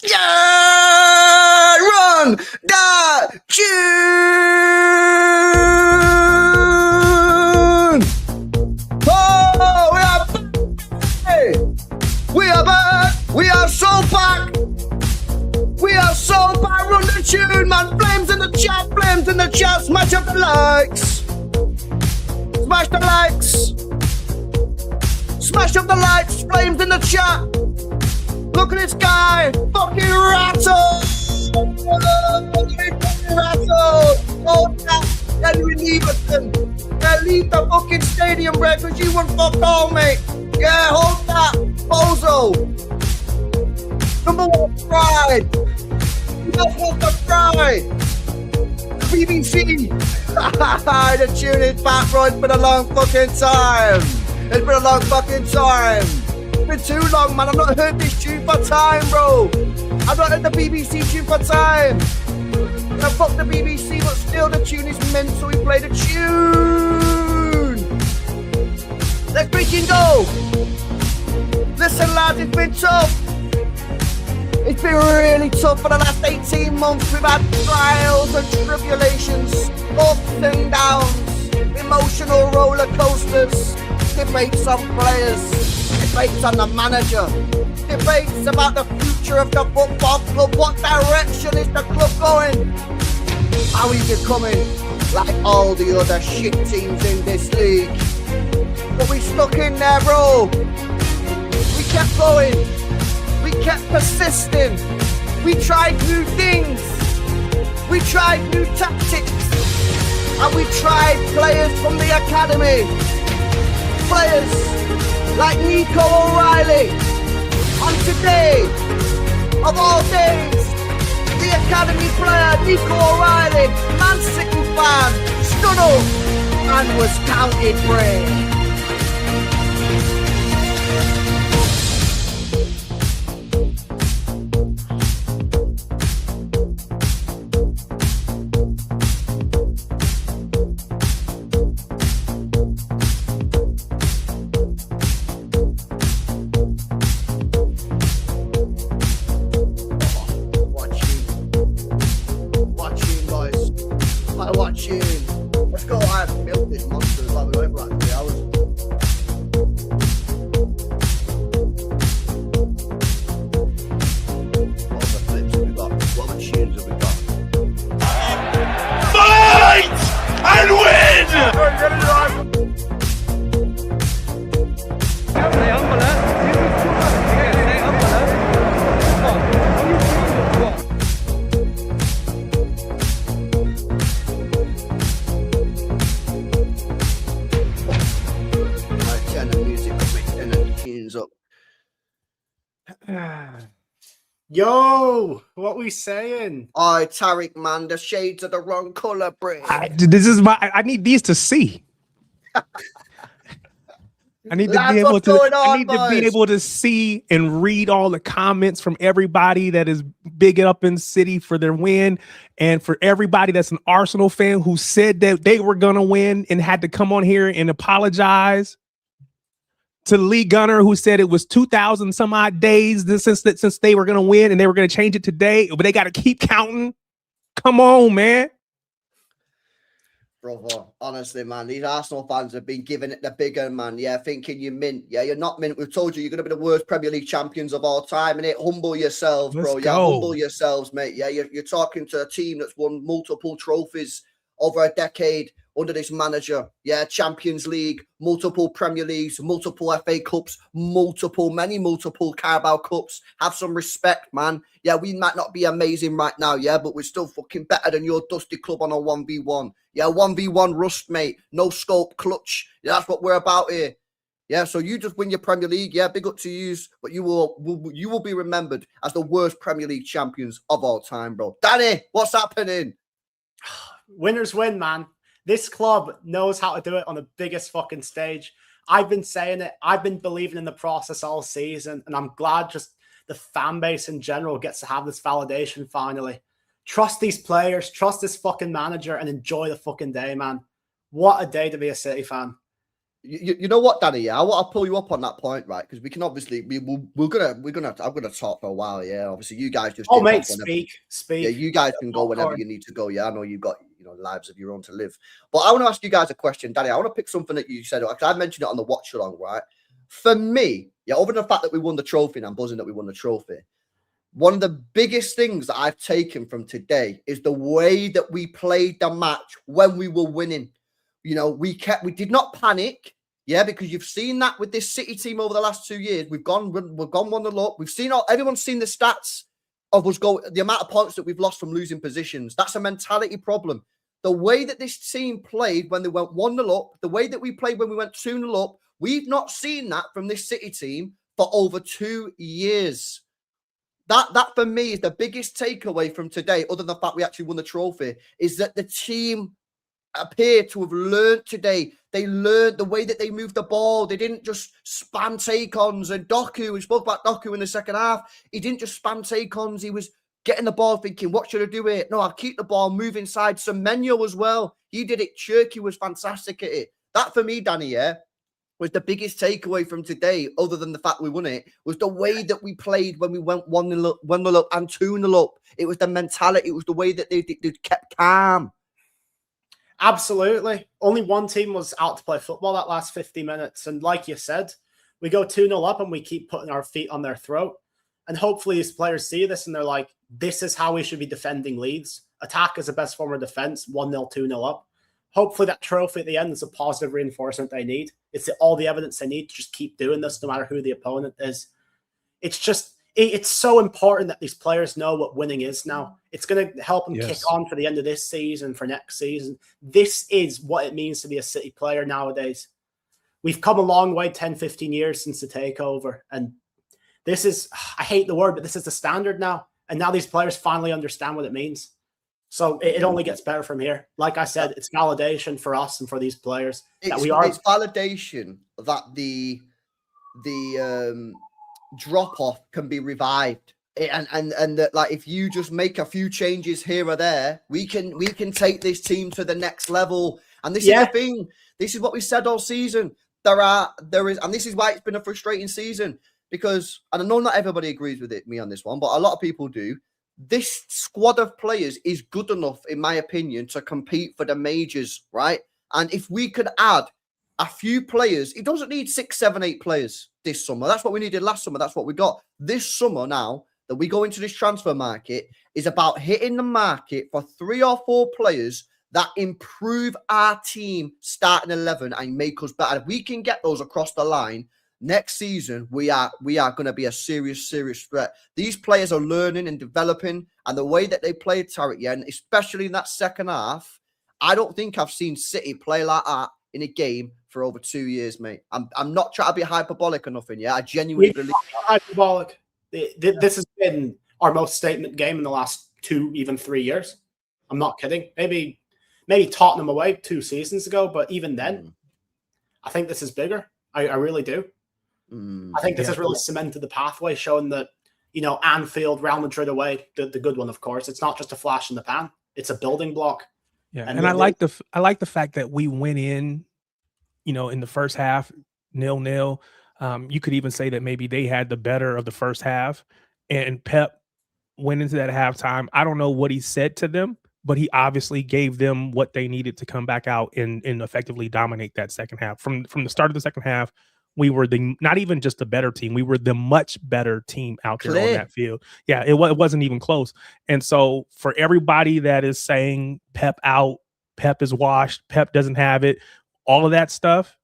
Yeah! Run the tune! Oh, we are back! We are back! We are so back! We are so back! Run the tune, man! Flames in the chat! Flames in the chat! Smash up the likes! Smash the likes! Smash up the likes! Flames in the chat! Look at this guy! Fucking rattle! Rattle! Oh, then we leave us then. Leave the fucking stadium, Red, because you won't fuck all, mate. Yeah, hold that, bozo. Number one pride. That's what the pride. BBC. The tune is back, bro. It's been a long fucking time. It's been a long fucking time. It's been too long, man. I've not heard this tune for time, bro. I've not heard the BBC tune for time. Now fuck the BBC, but still the tune is meant, so we play the tune. Let's freaking go. Listen, lads, it's been tough. It's been really tough for the last 18 months. We've had trials and tribulations, ups and downs, emotional roller coasters, debates on players, debates on the manager, debates about the future of the football club. What direction is the club going? How is it coming? Like all the other shit teams in this league. But we stuck in there, bro. We kept going. We kept persisting. We tried new things. We tried new tactics. And we tried players from the academy. Players like Nico O'Reilly. And today, of all days, the academy player Nico O'Reilly, Man City fan, stood up and was counted brave. Let's go. I have built this monster as well. We went for like 3 hours. What other flips have we got? What other tunes have we got? Fight and win! Up. Yo, what we saying? Oh, Tariq, man, the shades are the wrong color, bro. I need these to see. I need to be able to see and read all the comments from everybody that is bigging up in City for their win, and for everybody that's an Arsenal fan who said that they were gonna win and had to come on here and apologize. To Lee Gunner, who said it was 2,000 some odd days since they were going to win and they were going to change it today, but they got to keep counting. Come on, man. Brother, honestly, man, these Arsenal fans have been giving it the bigger, man. Yeah, thinking you're mint. Yeah, you're not mint. We've told you you're going to be the worst Premier League champions of all time, and humble yourselves, bro. Yeah, humble yourselves, mate. Yeah, you're talking to a team that's won multiple trophies over a decade under this manager. Yeah, Champions League, multiple Premier Leagues, multiple FA Cups, many multiple Carabao Cups. Have some respect, man. Yeah, we might not be amazing right now, yeah, but we're still fucking better than your dusty club on a 1v1. Yeah, 1v1 rust, mate. No scope, clutch. Yeah, that's what we're about here. Yeah, so you just win your Premier League. Yeah, big up to you, but you will be remembered as the worst Premier League champions of all time, bro. Danny, what's happening? Winners win, man. This club knows how to do it on the biggest fucking stage. I've been saying it. I've been believing in the process all season, and I'm glad just the fan base in general gets to have this validation finally. Trust these players, trust this fucking manager, and enjoy the fucking day, man. What a day to be a City fan. You know what, Danny? Yeah, I'll pull you up on that point, right? Because we can obviously I'm gonna talk for a while. Yeah, obviously you guys just mate, speak. Yeah, you guys can go whenever you need to go. Yeah, I know you've got lives of your own to live. But I want to ask you guys a question, Danny. I want to pick something that you said because I mentioned it on the watch along, right? For me, yeah, over the fact that we won the trophy, and I'm buzzing that we won the trophy. One of the biggest things that I've taken from today is the way that we played the match when we were winning. We did not panic, yeah, because you've seen that with this City team over the last 2 years. We've gone 1-0 up. We've seen everyone's seen the stats of us go, the amount of points that we've lost from losing positions. That's a mentality problem. The way that this team played when they went 1-0 up, the way that we played when we went 2-0 up, we've not seen that from this City team for over 2 years. That for me is the biggest takeaway from today, other than the fact we actually won the trophy, is that the team appear to have learned today. They learned the way that they moved the ball. They didn't just spam take-ons. And Doku, we spoke about Doku in the second half. He didn't just spam take-ons. He was getting the ball thinking, what should I do here? No, I'll keep the ball, move inside. Semenyo as well. He did it. Cherky was fantastic at it. That for me, Danny, yeah, was the biggest takeaway from today, other than the fact we won it, was the way that we played when we went 1-0 up and 2-0 up. It was the mentality. It was the way that they kept calm. Absolutely. Only one team was out to play football that last 50 minutes. And like you said, we go 2-0 up and we keep putting our feet on their throat. And hopefully these players see this and they're like, this is how we should be defending leads. Attack is the best form of defense, 1-0, 2-0 up. Hopefully that trophy at the end is a positive reinforcement they need. It's all the evidence they need to just keep doing this no matter who the opponent is. It's so important that these players know what winning is now. It's going to help them kick on for the end of this season, for next season. This is what it means to be a City player nowadays. We've come a long way, 10, 15 years since the takeover. And this is, I hate the word, but this is the standard now. And now these players finally understand what it means. So it only gets better from here. Like I said, it's validation for us and for these players. It's validation that the drop off can be revived, and that, like, if you just make a few changes here or there, we can take this team to the next level. And this is the thing. This is what we said all season. There is, and this is why it's been a frustrating season, because, and I know not everybody agrees with me on this one, but a lot of people do. This squad of players is good enough, in my opinion, to compete for the majors, right? And if we could add a few players, it doesn't need 6, 7, 8 players this summer. That's what we needed last summer. That's what we got. This summer now that we go into this transfer market is about hitting the market for 3 or 4 players that improve our team starting 11 and make us better. If we can get those across the line, next season, we are going to be a serious threat. These players are learning and developing, and the way that they played, Tarek, yeah, and especially in that second half, I don't think I've seen City play like that in a game for over 2 years, mate. I'm not trying to be hyperbolic or nothing, yeah? I genuinely believe hyperbolic. This has been our most statement game in the last 2, even 3 years. I'm not kidding. Maybe Tottenham away 2 seasons ago, but even then, I think this is bigger. I really do. I think this has really cemented the pathway, showing that, Anfield, Real Madrid away, the good one, of course. It's not just a flash in the pan. It's a building block. Yeah, and I like the fact that we went in, in the first half 0-0. You could even say that maybe they had the better of the first half, and Pep went into that halftime. I don't know what he said to them, but he obviously gave them what they needed to come back out and effectively dominate that second half. From the start of the second half, we were not even just a better team. We were the much better team out there on that field. Yeah, it wasn't even close. And so for everybody that is saying Pep out, Pep is washed, Pep doesn't have it, all of that stuff,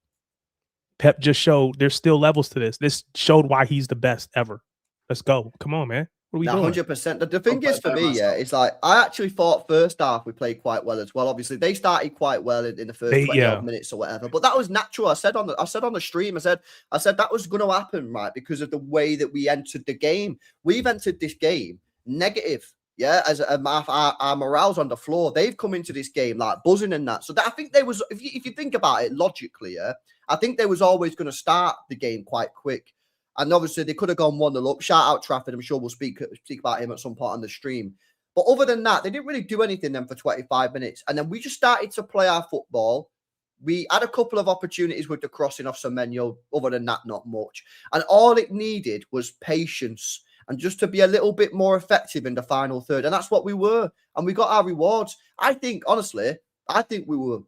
Pep just showed there's still levels to this. This showed why he's the best ever. Let's go. Come on, man. What are we doing? 100%. The thing is, for me, it's like, I actually thought first half we played quite well as well. Obviously, they started quite well in the first 20 minutes or whatever, but that was natural. I said on the stream, I said that was going to happen, right? Because of the way that we entered the game. We've entered this game negative, yeah, as our morale's on the floor. They've come into this game like buzzing and that. So that, I think there was, if you think about it logically, yeah, I think they was always going to start the game quite quick. And obviously, they could have gone 1-0 up. Shout out Trafford. I'm sure we'll speak about him at some point on the stream. But other than that, they didn't really do anything then for 25 minutes. And then we just started to play our football. We had a couple of opportunities with the crossing off Semenyo. Other than that, not much. And all it needed was patience and just to be a little bit more effective in the final third. And that's what we were. And we got our rewards. I think, honestly, we were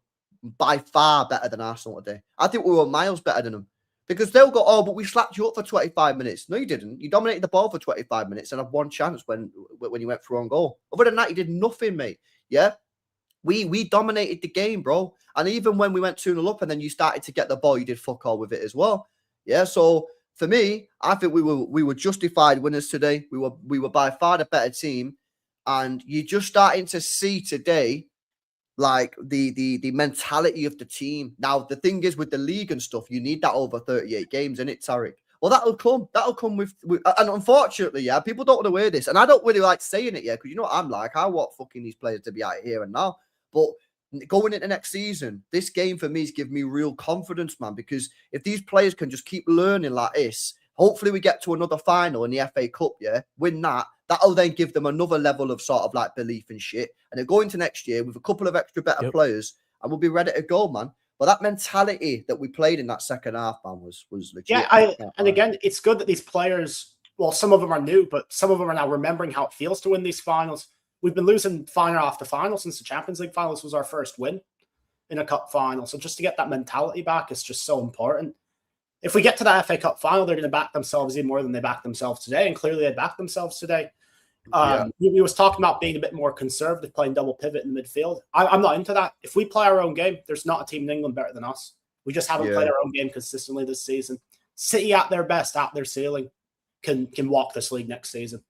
by far better than Arsenal today. I think we were miles better than them. Because they'll go, oh, but we slapped you up for 25 minutes. No, you didn't. You dominated the ball for 25 minutes and had one chance when you went through on goal. Other than that, you did nothing, mate. Yeah? We dominated the game, bro. And even when we went 2-0 up and then you started to get the ball, you did fuck all with it as well. Yeah, so for me, I think we were justified winners today. We were by far the better team. And you're just starting to see today like the mentality of the team. Now, the thing is with the league and stuff, you need that over 38 games, innit, Tariq? Well, that'll come with and unfortunately, yeah, people don't want to hear this. And I don't really like saying it, yeah, because you know what I'm like. I want fucking these players to be out here and now. But going into next season, this game for me is giving me real confidence, man, because if these players can just keep learning like this, hopefully we get to another final in the FA Cup, yeah, win that. That'll then give them another level of sort of like belief and shit. And they'll go into next year with a couple of extra better players and we'll be ready to go, man. But that mentality that we played in that second half, man, was legit. Yeah, and again, it's good that these players, well, some of them are new, but some of them are now remembering how it feels to win these finals. We've been losing final after final since the Champions League finals was our first win in a cup final. So just to get that mentality back is just so important. If we get to that FA Cup final, they're going to back themselves even more than they backed themselves today. And clearly they backed themselves today. We was talking about being a bit more conservative, playing double pivot in the midfield. I'm not into that. If we play our own game, there's not a team in England better than us. We just haven't played our own game consistently this season. City at their best, at their ceiling, can walk this league next season.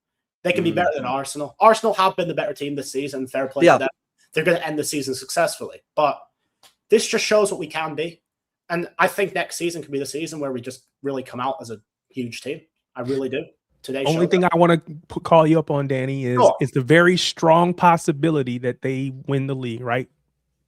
They can be better than Arsenal. Arsenal have been the better team this season. Fair play to them. They're going to end the season successfully. But this just shows what we can be. And I think next season could be the season where we just really come out as a huge team. I really do. Only thing I want to call you up on, Danny, is the very strong possibility that they win the league, right?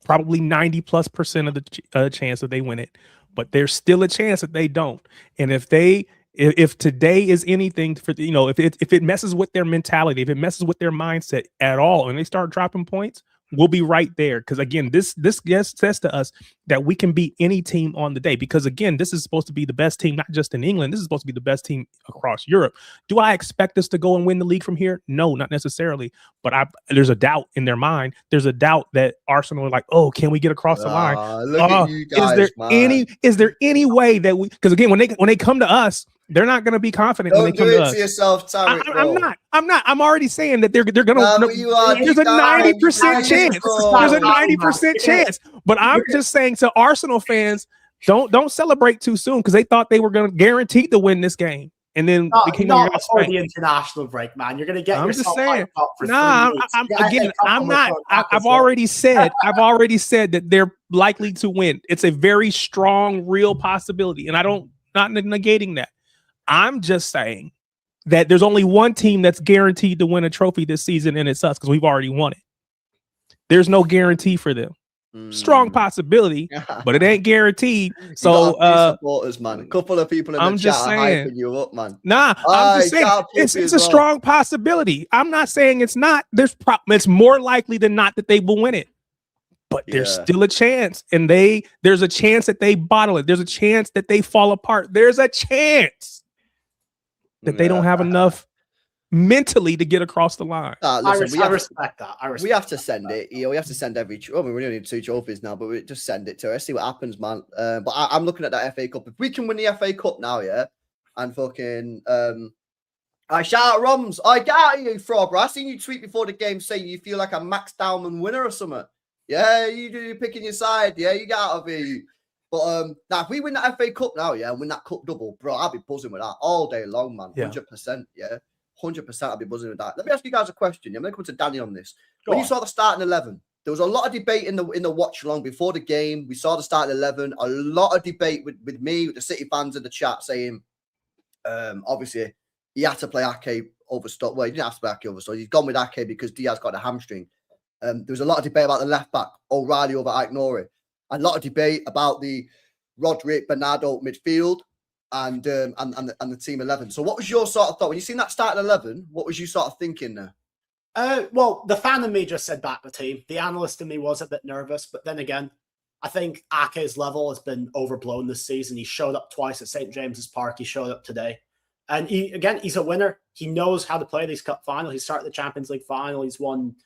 Probably 90+% of the chance that they win it, but there's still a chance that they don't. And if today is anything for, if it messes with their mentality, if it messes with their mindset at all, and they start dropping points, we'll be right there. Because again, this says to us that we can beat any team on the day. Because again, this is supposed to be the best team, not just in England. This is supposed to be the best team across Europe. Do I expect us to go and win the league from here? No, not necessarily. But there's a doubt in their mind. There's a doubt that Arsenal are like, oh, can we get across the line? Look at you guys, is there any way that we? Because again, when they come to us, they're not going to be confident when they come to us. Don't do it to yourself, Tariq. I'm not. I'm already saying that they're going to. There's a 90% chance. There's a 90% chance. But I'm just saying to Arsenal fans, don't celebrate too soon because they thought they were going to guarantee to win this game, and then not before the international break, man. You're going to get. I'm just saying. I'm not. I've already said that they're likely to win. It's a very strong, real possibility, and not negating that. I'm just saying that there's only one team that's guaranteed to win a trophy this season, and it's us because we've already won it. There's no guarantee for them. Strong possibility, but it ain't guaranteed. So, supporters, man. A couple of people in the chat are hyping you up, man. I'm just saying it's a strong possibility. I'm not saying it's not. It's more likely than not that they will win it. But there's still a chance, and there's a chance that they bottle it. There's a chance that they fall apart. There's a chance that they don't have enough mentally to get across the line. Listen, I respect that. We have to send it. We have to send every. We only need 2 trophies now, but we just send it to her. See what happens, man. But I'm looking at that FA Cup. If we can win the FA Cup now, and fucking I shout out Roms. I get out of you, Frog, bro. I seen you tweet before the game saying you feel like a Max Dowman winner or something. Yeah, you're picking your side. Yeah, you get out of here. But now if we win that FA Cup now, and win that cup double, bro, I'll be buzzing with that all day long, man. 100%, 100%. I'll be buzzing with that. Let me ask you guys a question. I'm gonna come to Danny on this. When you saw the starting 11, there was a lot of debate in the watch along before the game. We saw the starting 11. A lot of debate with me, with the City fans in the chat saying, obviously he had to play Ake over Stock. Well, he didn't have to play Ake over Stock. He's gone with Ake because Diaz got a hamstring. There was a lot of debate about the left back, O'Reilly over Aït-Nouri. A lot of debate about the Roderick Bernardo midfield and the team 11. So what was your sort of thought when you seen that starting 11? What was you sort of thinking there? Well, the fan in me just said back the team. The analyst in me was a bit nervous, but then again, I think Ake's level has been overblown this season. He showed up twice at St. James's Park. He showed up today. And he's a winner. He knows how to play these cup finals. He started the Champions League final. He's won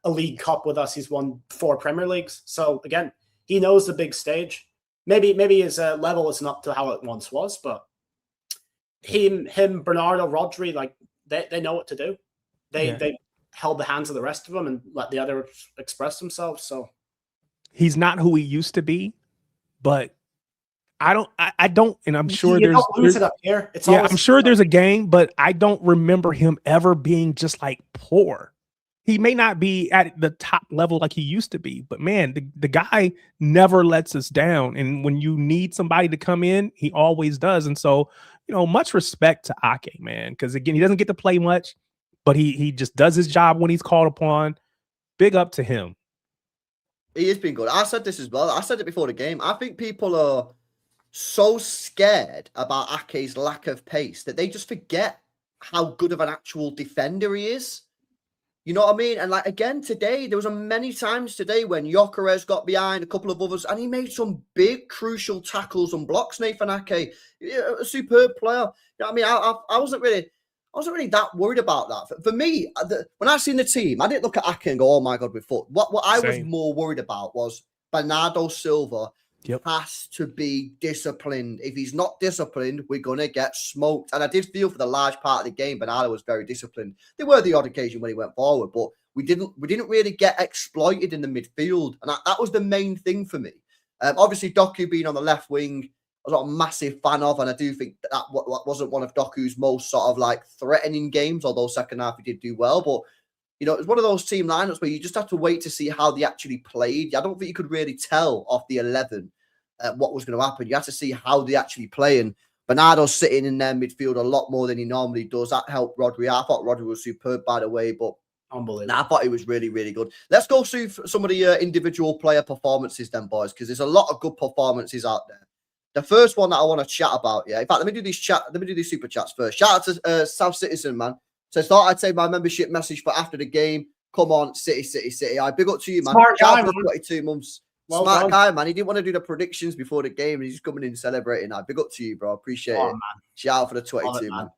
a League Cup with us. He's won 4 Premier Leagues. So again, he knows the big stage. Maybe his level isn't up to how it once was, but him, Bernardo, Rodri, like they know what to do. They held the hands of the rest of them and let the others express themselves. So he's not who he used to be, but I don't, and I'm sure you don't lose it up here. It's I'm sure there's a game, but I don't remember him ever being just like poor. He may not be at the top level like he used to be, but man, the guy never lets us down. And when you need somebody to come in, he always does. And so, much respect to Ake, man, because again, he doesn't get to play much, but he just does his job when he's called upon. Big up to him. He has been good. I said this as well. I said it before the game. I think people are so scared about Ake's lack of pace that they just forget how good of an actual defender he is. You know what I mean? And like, again, today, there was many times today when Gyökeres got behind, a couple of others, and he made some big, crucial tackles and blocks, Nathan Ake. A superb player. You know what I mean? I wasn't really that worried about that. For me, when I seen the team, I didn't look at Ake and go, oh my God, we're fucked. What I was more worried about was Bernardo Silva has to be disciplined. If he's not disciplined, we're going to get smoked. And I did feel for the large part of the game, Bernardo was very disciplined. There were the odd occasion when he went forward, but we didn't really get exploited in the midfield. And that was the main thing for me. Obviously, Doku being on the left wing, I was not a massive fan of, and I do think that wasn't one of Doku's most sort of like threatening games, although second half he did do well. But, it was one of those team lineups where you just have to wait to see how they actually played. I don't think you could really tell off the 11 what was going to happen. You have to see how they actually play. And Bernardo's sitting in their midfield a lot more than he normally does. That helped Rodri. I thought Rodri was superb, by the way, but unbelievable. I thought he was really, really good. Let's go through some of the individual player performances then, boys, because there's a lot of good performances out there. The first one that I want to chat about, in fact, let me do these super chats first. Shout out to South Citizen, man. Says, thought I'd say my membership message for after the game. Come on, City. I big up to you, man. Smart guy, for 22 months. Well Smart done. guy, man. He didn't want to do the predictions before the game. And he's just coming in celebrating. I big up to you, bro. Appreciate it. Man. Shout out for the 22, man.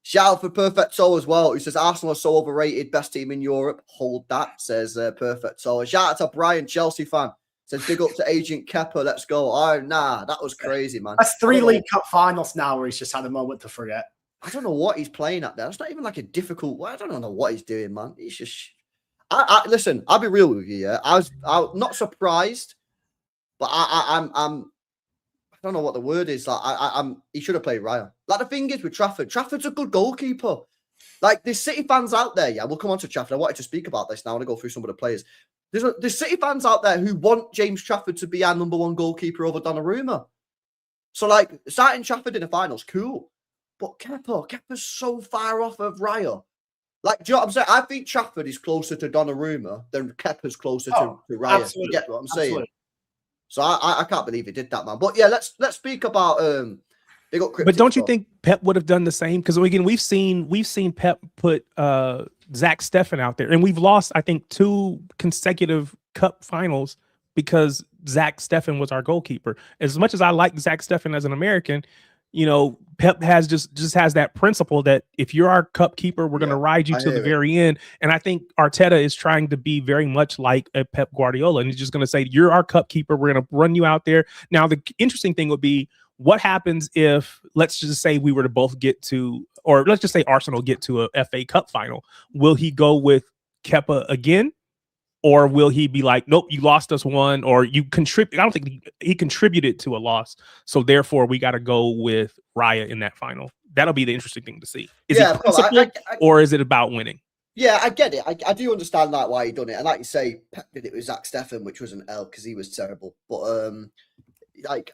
Shout out for Perfecto as well, who says Arsenal are so overrated, best team in Europe. Hold that, says Perfecto. And shout out to Brian, Chelsea fan. Says big up to Agent Kepa. Let's go. Oh, nah, that was crazy, man. That's 3 League Cup finals now where he's just had a moment to forget. I don't know what he's playing at there. That's not even like a difficult. I don't know what he's doing, man. He's just. Listen. I'll be real with you. Yeah, I was not surprised, but I'm. I don't know what the word is. Like I'm. He should have played Raya. Like the thing is with Trafford. Trafford's a good goalkeeper. Like there's City fans out there. Yeah, we'll come on to Trafford. I wanted to speak about this now. I want to go through some of the players. There's City fans out there who want James Trafford to be our number 1 goalkeeper over Donnarumma. So like starting Trafford in the finals, cool. But Kepa's so far off of Raya. Like, do you know what I'm saying? I think Trafford is closer to Donnarumma than Kepa's closer to Raya. Absolutely. You get what I'm saying? So I can't believe he did that, man. But yeah, let's speak about they got. But don't you think Pep would have done the same? Because again, we've seen Pep put Zach Steffen out there, and we've lost, I think, 2 consecutive cup finals because Zach Steffen was our goalkeeper. As much as I like Zach Steffen as an American, Pep has just has that principle that if you're our cup keeper, we're going to ride you to the very end. And I think Arteta is trying to be very much like a Pep Guardiola, and he's just going to say, you're our cup keeper. We're going to run you out there. Now, the interesting thing would be, what happens if, let's just say we were to both get to, or let's just say Arsenal get to a FA Cup final. Will he go with Kepa again? Or will he be like, nope, you lost us 1, or you contribute? I don't think he contributed to a loss. So therefore, we got to go with Raya in that final. That'll be the interesting thing to see. Is it principle, or is it about winning? Yeah, I get it. I do understand that why he done it. And like you say, Pep did it with Zach Steffen, which was an L because he was terrible. But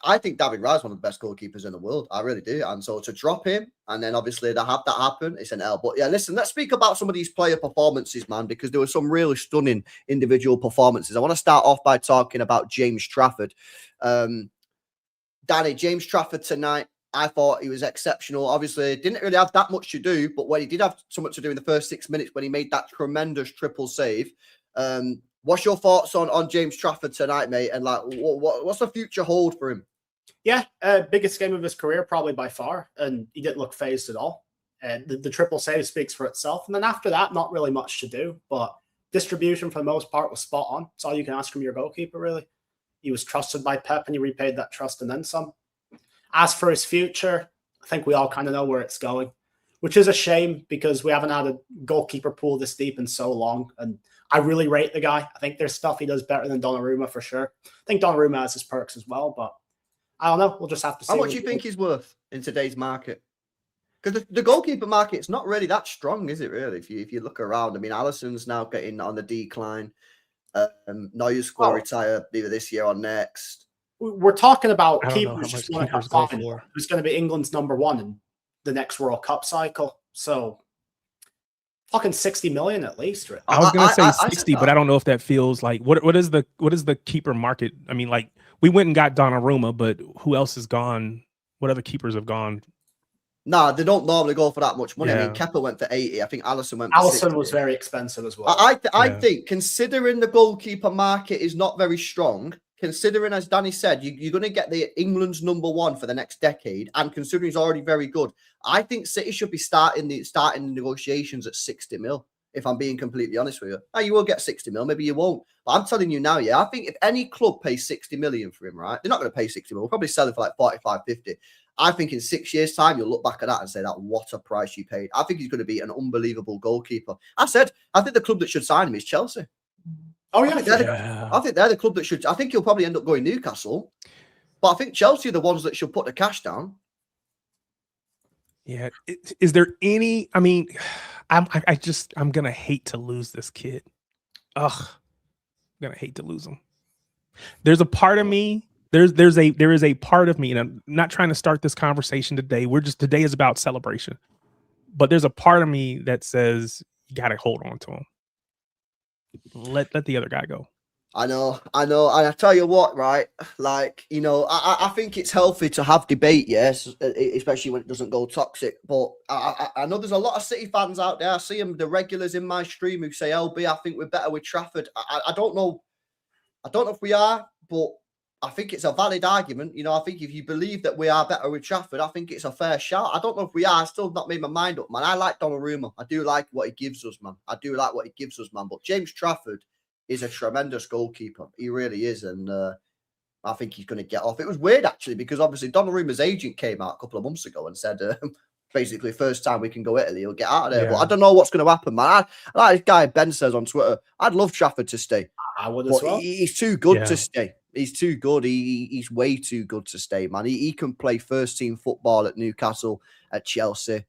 I think David Raya is one of the best goalkeepers in the world. I really do. And so to drop him and then obviously to have that happen, it's an L. But yeah, listen, let's speak about some of these player performances, man, because there were some really stunning individual performances. I want to start off by talking about James Trafford. Danny, James Trafford tonight, I thought he was exceptional. Obviously, didn't really have that much to do, but when he did have so much to do in the first 6 minutes when he made that tremendous triple save, What's your thoughts on James Trafford tonight, mate? And like, what's the future hold for him? Yeah, biggest game of his career probably by far, and he didn't look phased at all. The triple save speaks for itself, and then after that, not really much to do. But distribution for the most part was spot on. It's all you can ask from your goalkeeper, really. He was trusted by Pep, and he repaid that trust and then some. As for his future, I think we all kind of know where it's going, which is a shame because we haven't had a goalkeeper pool this deep in so long. And I really rate the guy. I think there's stuff he does better than Donnarumma for sure. I think Donnarumma has his perks as well, but I don't know. We'll just have to see. How much do you think he's worth in today's market? Because the goalkeeper market's not really that strong, is it? Really, if you look around, I mean, Alisson's now getting on the decline. Neuer's will retire either this year or next. We're talking about keepers who's going to be England's number one in the next World Cup cycle. So, fucking 60 million at least. Right? I was going to say 60, but I don't know if that feels like what is the keeper market? I mean, like we went and got Donnarumma, but who else has gone? What other keepers have gone? Nah, they don't normally go for that much money. Yeah. I mean, Kepa went for 80. I think Alisson went for 60. Alisson was very expensive as well. I think, considering the goalkeeper market is not very strong, considering, as Danny said, you're going to get the England's number one for the next decade, and considering he's already very good, I think City should be starting the negotiations at 60 mil, if I'm being completely honest with you. Now, you will get 60 mil, maybe you won't. But I'm telling you now, yeah, I think if any club pays 60 million for him, right, they're not going to pay 60 mil. We'll probably sell him for like 45, 50. I think in 6 years' time, you'll look back at that and say that what a price you paid. I think he's going to be an unbelievable goalkeeper. I think the club that should sign him is Chelsea. Oh, yeah. I think they're the club that should. I think he'll probably end up going Newcastle. But I think Chelsea are the ones that should put the cash down. Yeah. Is there any, I mean, I'm going to hate to lose this kid. Ugh. I'm going to hate to lose him. There's a part of me. There is a part of me, and I'm not trying to start this conversation today. Today is about celebration, but there's a part of me that says you got to hold on to him. Let the other guy go. I know. And I tell you what, right? Like, you know, I think it's healthy to have debate, yes, especially when it doesn't go toxic. But I know there's a lot of City fans out there. I see them, the regulars in my stream who say, LB, I think we're better with Trafford. I don't know. I don't know if we are, but I think it's a valid argument. You know, I think if you believe that we are better with Trafford, I think it's a fair shout. I don't know if we are. I still not made my mind up, man. I like Donnarumma. I do like what he gives us, man. But James Trafford is a tremendous goalkeeper. He really is. And I think he's going to get off. It was weird, actually, because obviously Donnarumma's agent came out a couple of months ago and said, basically, first time we can go Italy, he'll get out of there. Yeah. But I don't know what's going to happen, man. Like this guy Ben says on Twitter, I'd love Trafford to stay. I would as well. He's too good to stay. He's too good. He's way too good to stay, man. He can play first team football at Newcastle, at Chelsea.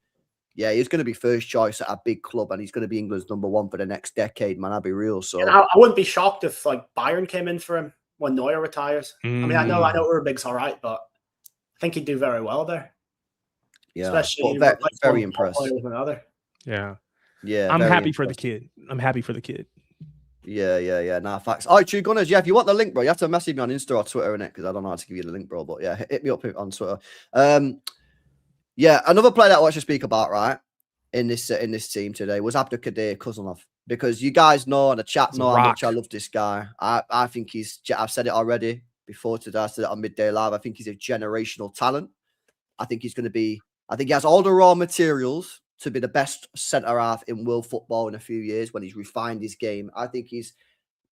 Yeah, he's going to be first choice at a big club, and he's going to be England's number one for the next decade, man. I'll be real. So I wouldn't be shocked if like Bayern came in for him when Neuer retires. I mean, I know Urbig's all right, but I think he'd do very well there. Yeah, especially very impressed. Yeah. Yeah, I'm happy for the kid. Yeah. Nah, facts. All right, True Gunners. Yeah, if you want the link, bro, you have to message me on Insta or Twitter, innit? Because I don't know how to give you the link, bro. But yeah, hit me up on Twitter. Yeah, another player that I want to speak about, right, in this team today was Abdulkadir Kuzunov, because you guys know and the chat know how much I love this guy. I think I've said it already before today. I said it on Midday Live. I think he's a generational talent. I think he has all the raw materials to be the best centre half in world football in a few years when he's refined his game. I think he's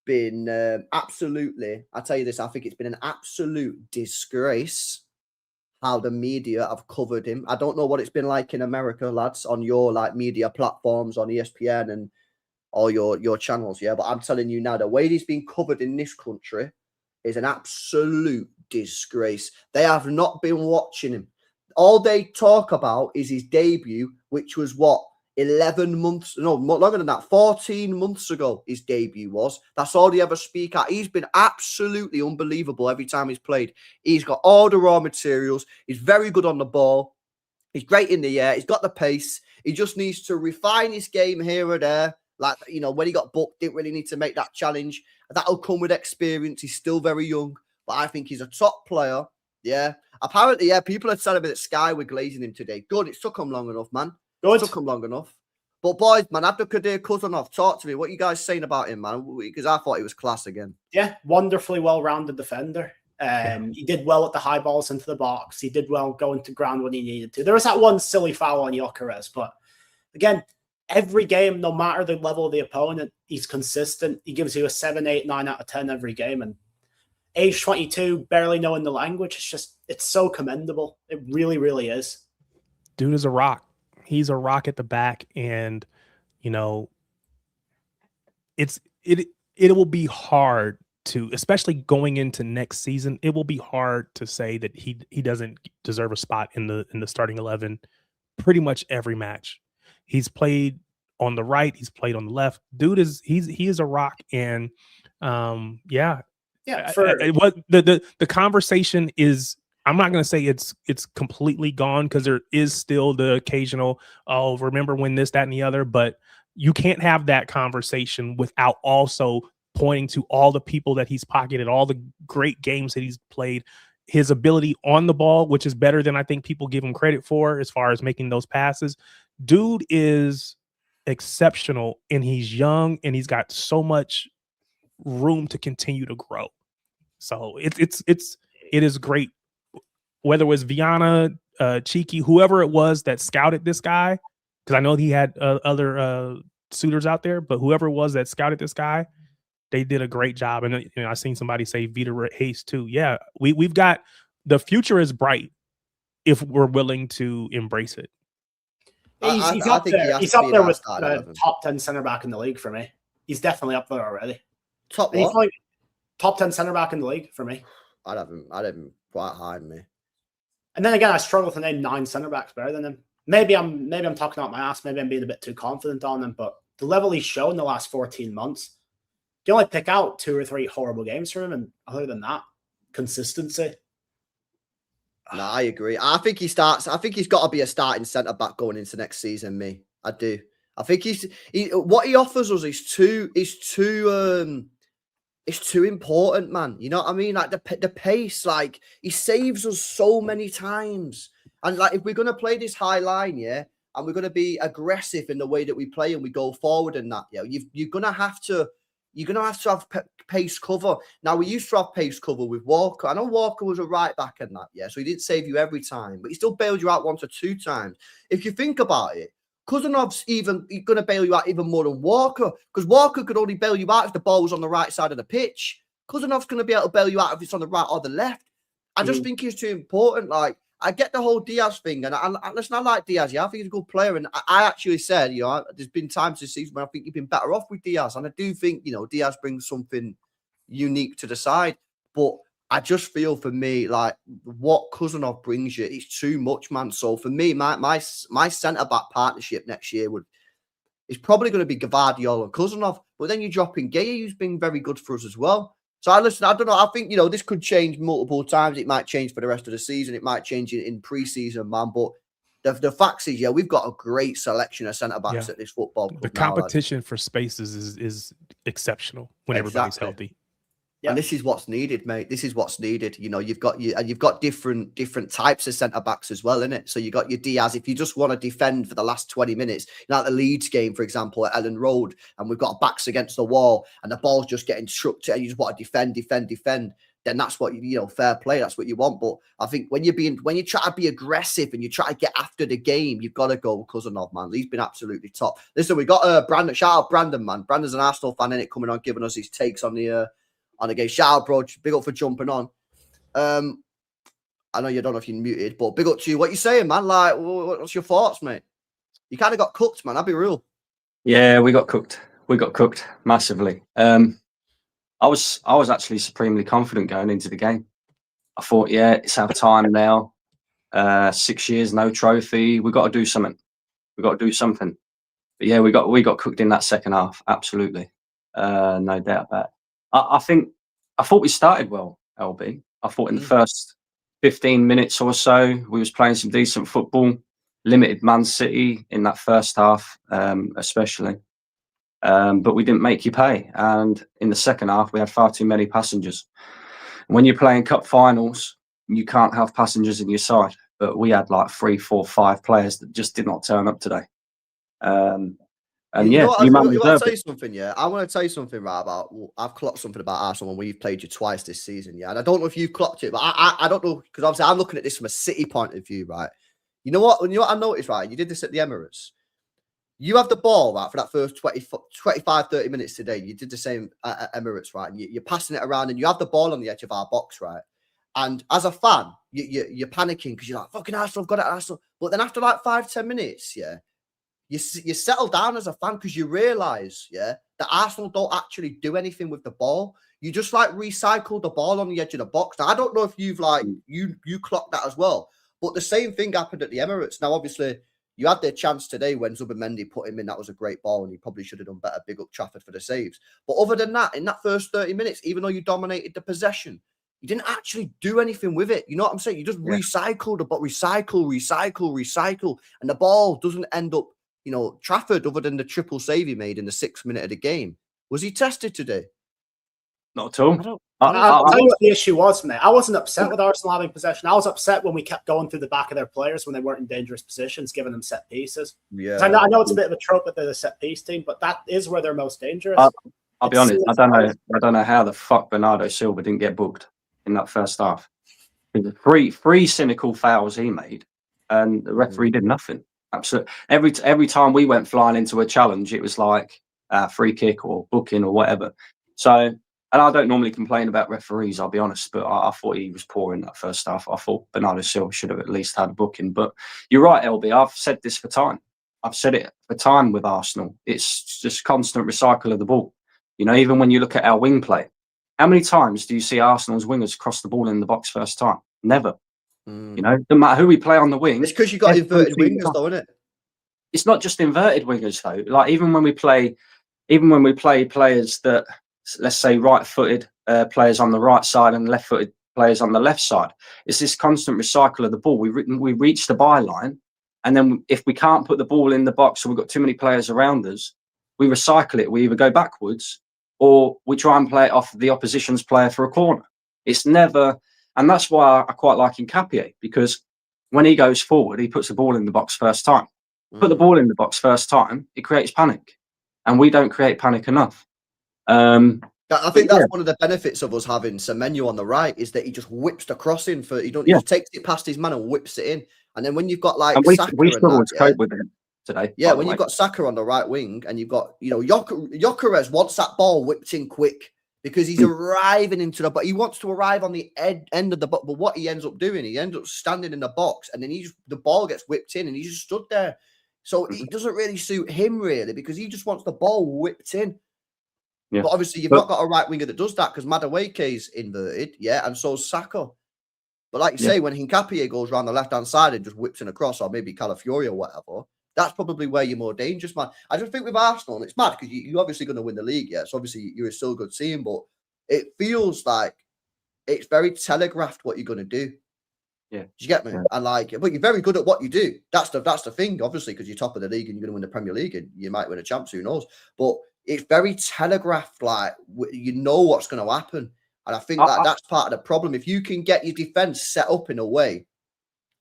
been absolutely, I tell you this, I think it's been an absolute disgrace how the media have covered him. I don't know what it's been like in America, lads, on your like media platforms, on ESPN and all your channels, yeah. But I'm telling you now, the way he's been covered in this country is an absolute disgrace. They have not been watching him. All they talk about is his debut, which was what, 11 months, no, more longer than that, 14 months ago, his debut was. That's all they ever speak at. He's been absolutely unbelievable every time he's played. He's got all the raw materials. He's very good on the ball. He's great in the air. He's got the pace. He just needs to refine his game here or there. Like, you know, when he got booked, didn't really need to make that challenge. That'll come with experience. He's still very young, but I think he's a top player. Yeah. Apparently, yeah, people are telling me that Sky were glazing him today. Good. It took him long enough, man. It took him long enough. But boys, man, Abdulkadir Kuzanov, talk to me. What you guys saying about him, man? Because I thought he was class again. Yeah, wonderfully well-rounded defender. He did well at the high balls into the box. He did well going to ground when he needed to. There was that one silly foul on Gyökeres, but again, every game, no matter the level of the opponent, he's consistent. He gives you a 7, 8, 9 out of 10 every game. And age 22, barely knowing the language, it's so commendable. It really, really is. Dude is a rock. He's a rock at the back, and you know, it will be hard to, especially going into next season, it will be hard to say that he doesn't deserve a spot in the starting 11 pretty much every match. He's played on the right, he's played on the left. Dude he is a rock, and yeah. What the conversation is, I'm not going to say it's completely gone, because there is still the occasional, oh, remember when this, that, and the other, but you can't have that conversation without also pointing to all the people that he's pocketed, all the great games that he's played, his ability on the ball, which is better than I think people give him credit for as far as making those passes. Dude is exceptional, and he's young, and he's got so much room to continue to grow. So it is great. Whether it was Viana, Cheeky, whoever it was that scouted this guy, because I know he had other suitors out there, but whoever it was that scouted this guy, they did a great job. And I seen somebody say Vita Hayes too. Yeah, we've got, the future is bright if we're willing to embrace it. He's up there. He's up there with the top 10 center back in the league for me. He's definitely up there already. Top what? Like top 10 center back in the league for me. I'd have him quite high in me. And then again, I struggle to name 9 center backs better than him. Maybe I'm talking out my ass. Maybe I'm being a bit too confident on him. But the level he's shown in the last 14 months, you only pick out 2 or 3 horrible games from him, and other than that, consistency. No, I agree. I think he's got to be a starting centre back going into next season. I do. I think what he offers us is too important, man. You know what I mean? Like the pace, like he saves us so many times. And like if we're gonna play this high line, yeah, and we're gonna be aggressive in the way that we play and we go forward and that, yeah, you're gonna have to have pace cover. Now we used to have pace cover with Walker. I know Walker was a right back and that, yeah, so he didn't save you every time, but he still bailed you out 1 or 2 times. If you think about it, Kuzanov's going to bail you out even more than Walker, because Walker could only bail you out if the ball was on the right side of the pitch. Kuzanov's going to be able to bail you out if it's on the right or the left. I just think he's too important. Like, I get the whole Diaz thing, and listen, I like Diaz. Yeah, I think he's a good player, and I actually said, you know, there's been times this season where I think you've been better off with Diaz, and I do think, you know, Diaz brings something unique to the side, but I just feel, for me, like what Kuzanov brings you is too much, man. So for me, my centre back partnership next year is probably going to be Gvardiol and Kuzanov. But then you drop in Gaya, who's been very good for us as well. So I don't know. I think, you know, this could change multiple times. It might change for the rest of the season. It might change in pre-season, man. But the facts is, yeah, we've got a great selection of centre backs at this football club. The competition for spaces is exceptional when everybody's healthy. Yeah. And this is what's needed, mate. This is what's needed. You know, you've got different types of centre backs as well, innit? So you got your Diaz. If you just want to defend for the last 20 minutes, you know, like the Leeds game, for example, at Ellen Road, and we've got backs against the wall, and the ball's just getting struck to, and you just want to defend. Then that's what you know, fair play. That's what you want. But I think when you try to be aggressive and you try to get after the game, you've got to go Kuzanov, man. He's been absolutely top. Listen, we got Brandon. Shout out Brandon, man. Brandon's an Arsenal fan, innit, coming on, giving us his takes on the game. Shout out, bro. Big up for jumping on. I know you don't know if you're muted, but big up to you. What you saying, man? Like, what's your thoughts, mate? You kind of got cooked, man. I'll be real. Yeah, we got cooked. We got cooked massively. I was actually supremely confident going into the game. I thought, yeah, it's our time now. 6 years, no trophy. We got to do something. But yeah, we got cooked in that second half. Absolutely, no doubt about it. I thought we started well, LB. I thought in the first 15 minutes or so, we was playing some decent football, limited Man City in that first half, especially. But we didn't make you pay. And in the second half, we had far too many passengers. When you're playing cup finals, you can't have passengers in your side. But we had like 3, 4, 5 players that just did not turn up today. And you know yeah, what, you man you want deserved to tell it. you something, yeah? I want to tell you something, right, about, I've clocked something about Arsenal when we've played you twice this season, yeah? And I don't know if you've clocked it, but I don't know, because obviously I'm looking at this from a City point of view, right? You know what I noticed, right? You did this at the Emirates. You have the ball, right, for that first 25, 30 minutes today. You did the same at Emirates, right? And you're passing it around and you have the ball on the edge of our box, right? And as a fan, you're panicking because you're like, fucking Arsenal, I've got it, Arsenal. But then after like 5-10 minutes, yeah, you settle down as a fan because you realise, yeah, that Arsenal don't actually do anything with the ball. You just like recycle the ball on the edge of the box. Now, I don't know if you've like you clocked that as well, but the same thing happened at the Emirates. Now, obviously, you had their chance today when Zubimendi put him in. That was a great ball, and he probably should have done better. Big up Trafford for the saves. But other than that, in that first 30 minutes, even though you dominated the possession, you didn't actually do anything with it. You know what I'm saying? You just recycled the ball, recycle, and the ball doesn't end up. You know, Trafford, other than the triple save he made in the 6th minute of the game, was he tested today? Not at all. I'll tell you what the issue was, mate. I wasn't upset with Arsenal having possession. I was upset when we kept going through the back of their players when they weren't in dangerous positions, giving them set pieces. Yeah, I know it's a bit of a trope that they're the set piece team, but that is where they're most dangerous. I'll be honest. I don't know how the fuck Bernardo Silva didn't get booked in that first half. Three cynical fouls he made, and the referee did nothing. Absolutely. Every time we went flying into a challenge, it was like free kick or booking or whatever. So, and I don't normally complain about referees, I'll be honest, but I thought he was poor in that first half. I thought Bernardo Silva should have at least had a booking. But you're right, LB. I've said this for time. I've said it for time with Arsenal. It's just constant recycle of the ball. You know, even when you look at our wing play, how many times do you see Arsenal's wingers cross the ball in the box first time? Never. You know, no matter who we play on the wing. It's because you've got inverted wingers, though, isn't it? It's not just inverted wingers, though. Like even when we play players that, let's say, right-footed players on the right side and left-footed players on the left side, it's this constant recycle of the ball. We reach the byline, and then if we can't put the ball in the box or we've got too many players around us, we recycle it. We either go backwards or we try and play it off the opposition's player for a corner. It's never. And that's why I quite like Nkapie, because when he goes forward, he puts the ball in the box first time. Put the ball in the box first time, it creates panic. And we don't create panic enough. I think that's one of the benefits of us having Semenyo on the right, is that he just whips the cross in for, he just takes it past his man and whips it in. And then when you've got like Saka, we struggled to cope with it today. Yeah, when you've got Saka on the right wing and you've got, Gyökeres wants that ball whipped in quick, because he's arriving into but he wants to arrive on the end of the box. But what he ends up doing, he ends up standing in the box, and then the ball gets whipped in, and he just stood there. So it doesn't really suit him, really, because he just wants the ball whipped in. Yeah. But obviously, you've not got a right winger that does that, because Madueke's inverted, and so's Saka. But like you say, when Nkapie goes around the left-hand side and just whips in across, or maybe Calafiori or whatever, that's probably where you're more dangerous, man. I just think with Arsenal, and it's mad because you're obviously going to win the league, so obviously you're still a good team, but it feels like it's very telegraphed what you're going to do. Yeah. Do you get me? Yeah. And but you're very good at what you do. That's the thing, obviously, because you're top of the league and you're going to win the Premier League and you might win a champs, who knows? But it's very telegraphed, like you know what's going to happen. And I think that's part of the problem. If you can get your defense set up in a way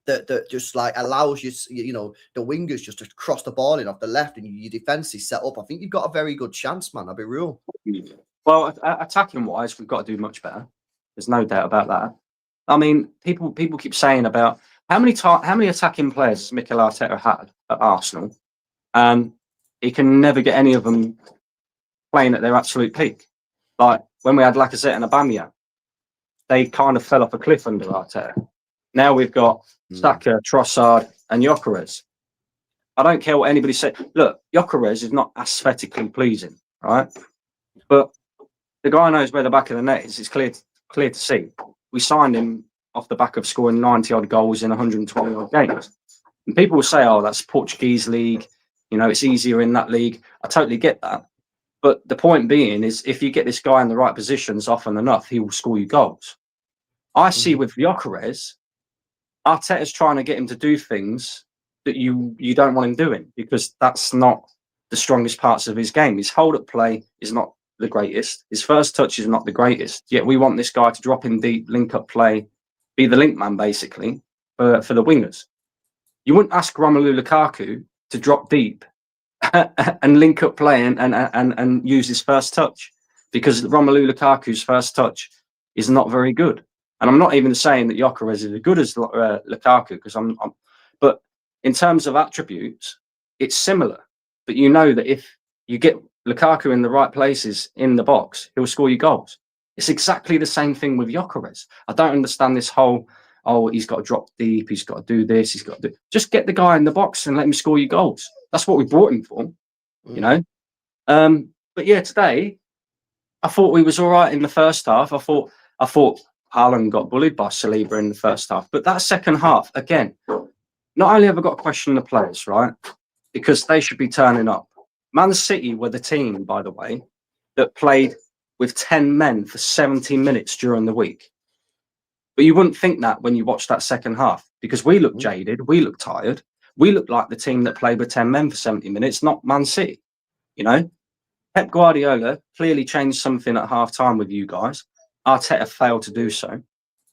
that just like allows you, the wingers just to cross the ball in off the left and your defense is set up, I think you've got a very good chance, man. I'll be real. Well, attacking wise, we've got to do much better. There's no doubt about that. I mean, people keep saying about how many attacking players Mikel Arteta had at Arsenal, and he can never get any of them playing at their absolute peak. Like when we had Lacazette and Aubameyang, they kind of fell off a cliff under Arteta. Now we've got Saka, Trossard, and Gyökeres. I don't care what anybody says. Look, Gyökeres is not aesthetically pleasing, right? But the guy knows where the back of the net is. It's clear to see. We signed him off the back of scoring 90-odd goals in 120-odd games. And people will say, oh, that's Portuguese league. It's easier in that league. I totally get that. But the point being is, if you get this guy in the right positions often enough, he will score you goals. I see with Gyökeres, Arteta's trying to get him to do things that you don't want him doing, because that's not the strongest parts of his game. His hold-up play is not the greatest. His first touch is not the greatest. Yet we want this guy to drop in deep, link-up play, be the link man, basically, for the wingers. You wouldn't ask Romelu Lukaku to drop deep and link up play and use his first touch, because Romelu Lukaku's first touch is not very good. And I'm not even saying that Gyökeres is as good as Lukaku, because but in terms of attributes, it's similar. But you know that if you get Lukaku in the right places in the box, he'll score you goals. It's exactly the same thing with Gyökeres. I don't understand this whole, oh, he's got to drop deep, he's got to do this, he's got to do. Just get the guy in the box and let him score you goals. That's what we brought him for, you know. But yeah, today I thought we was all right in the first half. I thought Haaland got bullied by Saliba in the first half, but that second half, again, not only have I got to question the players, right, because they should be turning up. Man City were the team, by the way, that played with 10 men for 70 minutes during the week. But you wouldn't think that when you watch that second half, because we looked jaded, we looked tired, we looked like the team that played with 10 men for 70 minutes, not Man City. You know, Pep Guardiola clearly changed something at half time with you guys. Arteta failed to do so.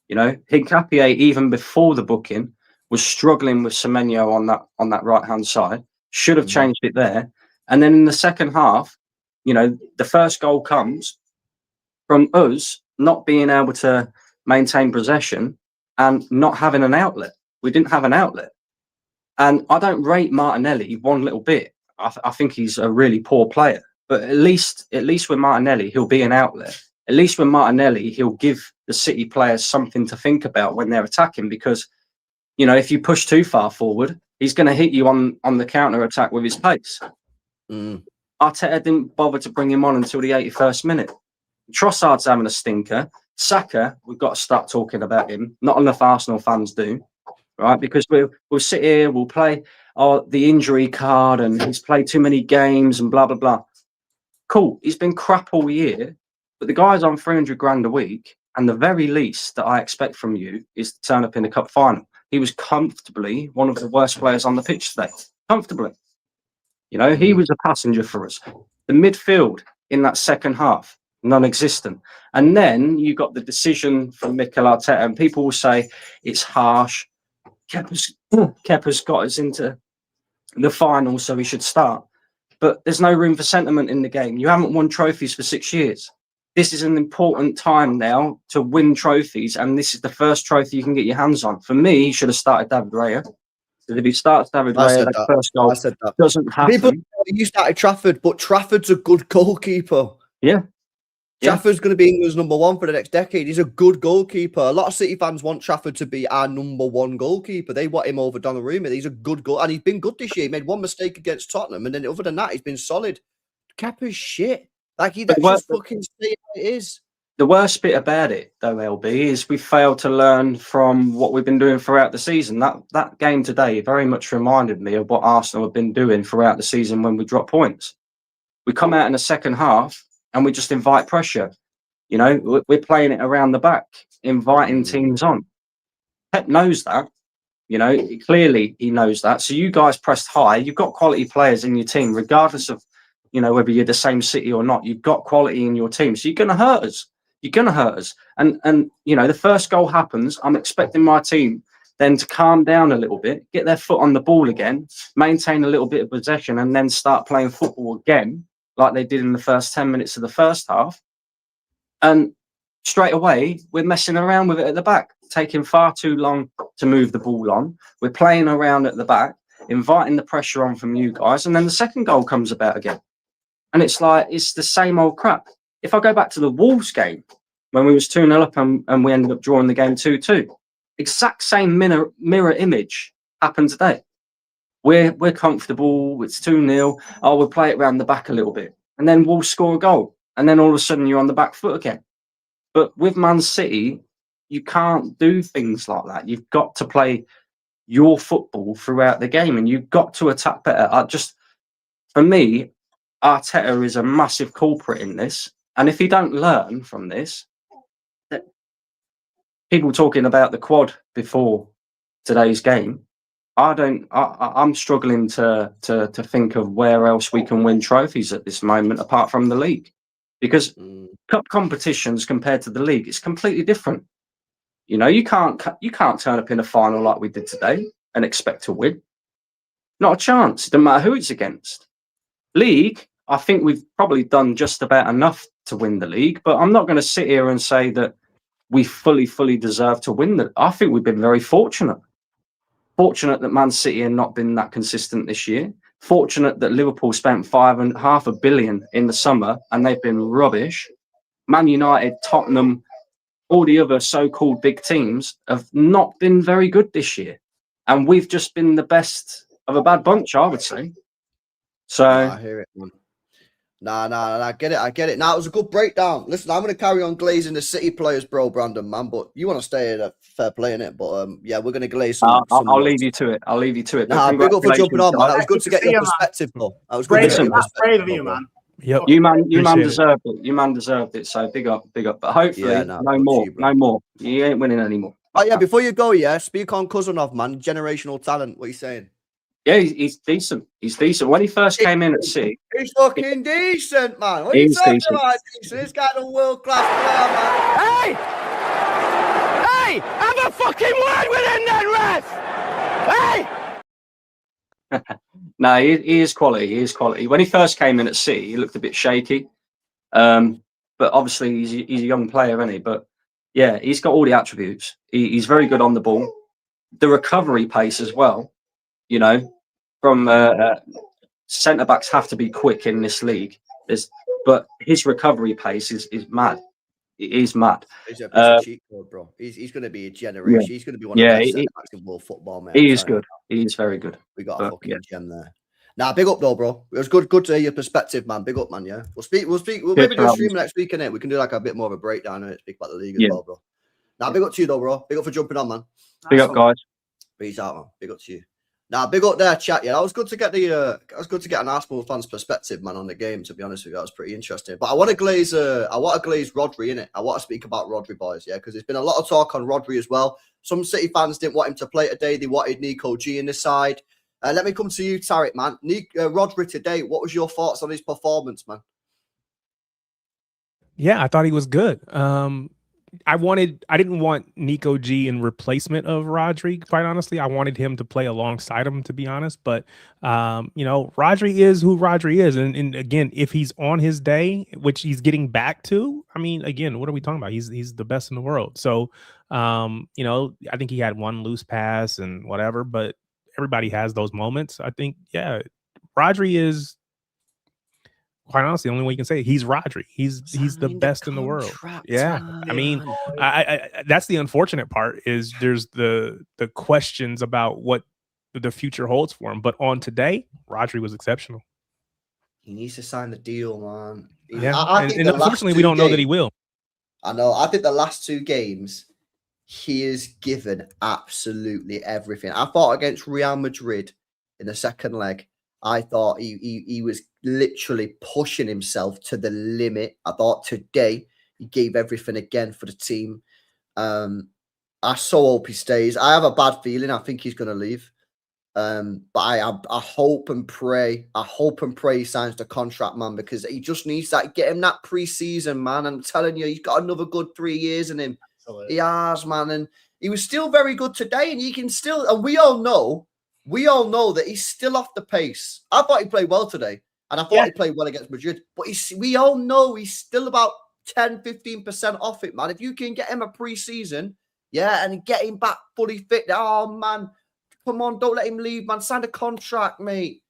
You know, Hincapié, even before the booking, was struggling with Semenyo on that right hand side. Should have changed it there. And then in the second half, you know, the first goal comes from us not being able to maintain possession and not having an outlet. We didn't have an outlet. And I don't rate Martinelli one little bit. I think he's a really poor player. But at least with Martinelli, he'll be an outlet. At least with Martinelli, he'll give the City players something to think about when they're attacking, because, you know, if you push too far forward, he's going to hit you on the counter attack with his pace. Arteta didn't bother to bring him on until the 81st minute. Trossard's having a stinker. Saka, we've got to start talking about him. Not enough Arsenal fans do, right? Because we'll sit here, we'll play the injury card, and he's played too many games and blah, blah, blah. Cool, he's been crap all year, but the guy's on 300 grand a week, and the very least that I expect from you is to turn up in the cup final. He was comfortably one of the worst players on the pitch today. Comfortably. You know, he was a passenger for us. The midfield in that second half, non-existent. And then you got the decision from Mikel Arteta, and people will say it's harsh. Kepa's got us into the final, so he should start. But there's no room for sentiment in the game. You haven't won trophies for 6 years. This is an important time now to win trophies, and this is the first trophy you can get your hands on. For me, he should have started David Raya. If he starts David Raya, that first goal doesn't happen. People you started Trafford, but Trafford's a good goalkeeper. Yeah. Trafford's going to be England's number one for the next decade. He's a good goalkeeper. A lot of City fans want Trafford to be our number one goalkeeper. They want him over Donnarumma. He's a good goal, and he's been good this year. He made one mistake against Tottenham, and then other than that, he's been solid. Kepa's shit. Like that's just fucking say it is. The worst bit about it, though, LB, is we failed to learn from what we've been doing throughout the season. That game today very much reminded me of what Arsenal have been doing throughout the season when we drop points. We come out in the second half and we just invite pressure. You know, we're playing it around the back, inviting teams on. Pep knows that. You know, clearly he knows that. So you guys pressed high. You've got quality players in your team, regardless of, you know, whether you're the same City or not. You've got quality in your team. So you're going to hurt us. You're going to hurt us. And you know, the first goal happens. I'm expecting my team then to calm down a little bit, get their foot on the ball again, maintain a little bit of possession, and then start playing football again, like they did in the first 10 minutes of the first half. And straight away, we're messing around with it at the back, taking far too long to move the ball on. We're playing around at the back, inviting the pressure on from you guys. And then the second goal comes about again. And it's like, it's the same old crap. If I go back to the Wolves game, when we was 2-0 up and we ended up drawing the game 2-2, exact same mirror image happened today. We're comfortable, it's 2-0, we'll play it around the back a little bit. And then we'll score a goal. And then all of a sudden you're on the back foot again. But with Man City, you can't do things like that. You've got to play your football throughout the game, and you've got to attack better. For me, Arteta is a massive culprit in this. And if he don't learn from this, people talking about the quad before today's game, I'm struggling to think of where else we can win trophies at this moment apart from the league, because cup competitions compared to the league, it's completely different. You know, you can't turn up in a final like we did today and expect to win. Not a chance. It doesn't matter who it's against. League, I think we've probably done just about enough to win the league, but I'm not going to sit here and say that we fully deserve to win that. I think we've been very fortunate. Fortunate that Man City have not been that consistent this year. Fortunate that Liverpool spent $5.5 billion in the summer and they've been rubbish. Man United, Tottenham, all the other so-called big teams have not been very good this year. And we've just been the best of a bad bunch, I would say. So I hear it, man. Nah, I get it. Now, it was a good breakdown. Listen, I'm going to carry on glazing the City players, bro, Brandon, man. But you want to stay in a fair play, innit? But yeah, we're going to glaze some. I'll leave you to it. Nah, big up for jumping on, man. That was good to get your perspective, bro. That was good to get your perspective. Brave of you, man. Yep. You man deserved it. You man deserved it. So big up. But hopefully, no more. You ain't winning anymore. Oh yeah, before you go, speak on Cousinov, man. Generational talent. What are you saying? Yeah, he's decent. He's decent. When he first came in at City, he's fucking decent, man. What are you talking about? Decent? This guy's a world-class player, man. Hey! Have a fucking word with him then, ref! Hey! No, he is quality. He is quality. When he first came in at City, he looked a bit shaky. But obviously, he's a young player, isn't he? But yeah, he's got all the attributes. He's very good on the ball. The recovery pace as well. You know, from centre backs have to be quick in this league. But his recovery pace is mad. It is mad. He's a cheat code, bro. He's going to be a generation. Yeah. He's going to be one of the best centre backs in world football, man. He is good. He is very good. We got a fucking gem there. Nah, big up though, bro. It was good to hear your perspective, man. Big up, man. Yeah, we'll maybe do a stream next week, innit? We can do like a bit more of a breakdown and speak about the league as well, bro. Nah, big up to you though, bro. Big up for jumping on, man. Big up, guys. Peace out, man. Big up to you. Nah, big up there, chat. Yeah, that was good to get an Arsenal fan's perspective, man, on the game. To be honest with you, that was pretty interesting. But I want to glaze Rodri, innit? I want to speak about Rodri, boys, yeah, because there's been a lot of talk on Rodri as well. Some City fans didn't want him to play today. They wanted Nico G in the side. Let me come to you, Tarek, man. Rodri today, what was your thoughts on his performance, man? Yeah, I thought he was good. I didn't want Nico G in replacement of Rodri, quite honestly. I wanted him to play alongside him, to be honest. But, Rodri is who Rodri is. And again, if he's on his day, which he's getting back to, I mean, again, what are we talking about? He's the best in the world. So, I think he had one loose pass and whatever, but everybody has those moments. I think, yeah, Rodri is, quite honestly, the only way you can say it, he's Rodri. He's the best in the world. Yeah, I mean, I that's the unfortunate part is there's the questions about what the future holds for him. But on today, Rodri was exceptional. He needs to sign the deal, man. Yeah, and unfortunately, we don't know that he will. I know. I think the last two games, he has given absolutely everything. I thought against Real Madrid in the second leg, I thought he was literally pushing himself to the limit. I thought today he gave everything again for the team. I so hope he stays. I have a bad feeling. I think he's going to leave. But I hope and pray. I hope and pray he signs the contract, man, because he just needs that. Get him that preseason, man. I'm telling you, he's got another good 3 years in him. Absolutely. He has, man. And he was still very good today. And he can still, and we all know that he's still off the pace. I thought he played well today. And I thought he played well against Madrid. But we all know he's still about 10, 15% off it, man. If you can get him a preseason, and get him back fully fit. Oh, man. Come on, don't let him leave, man. Sign a contract, mate.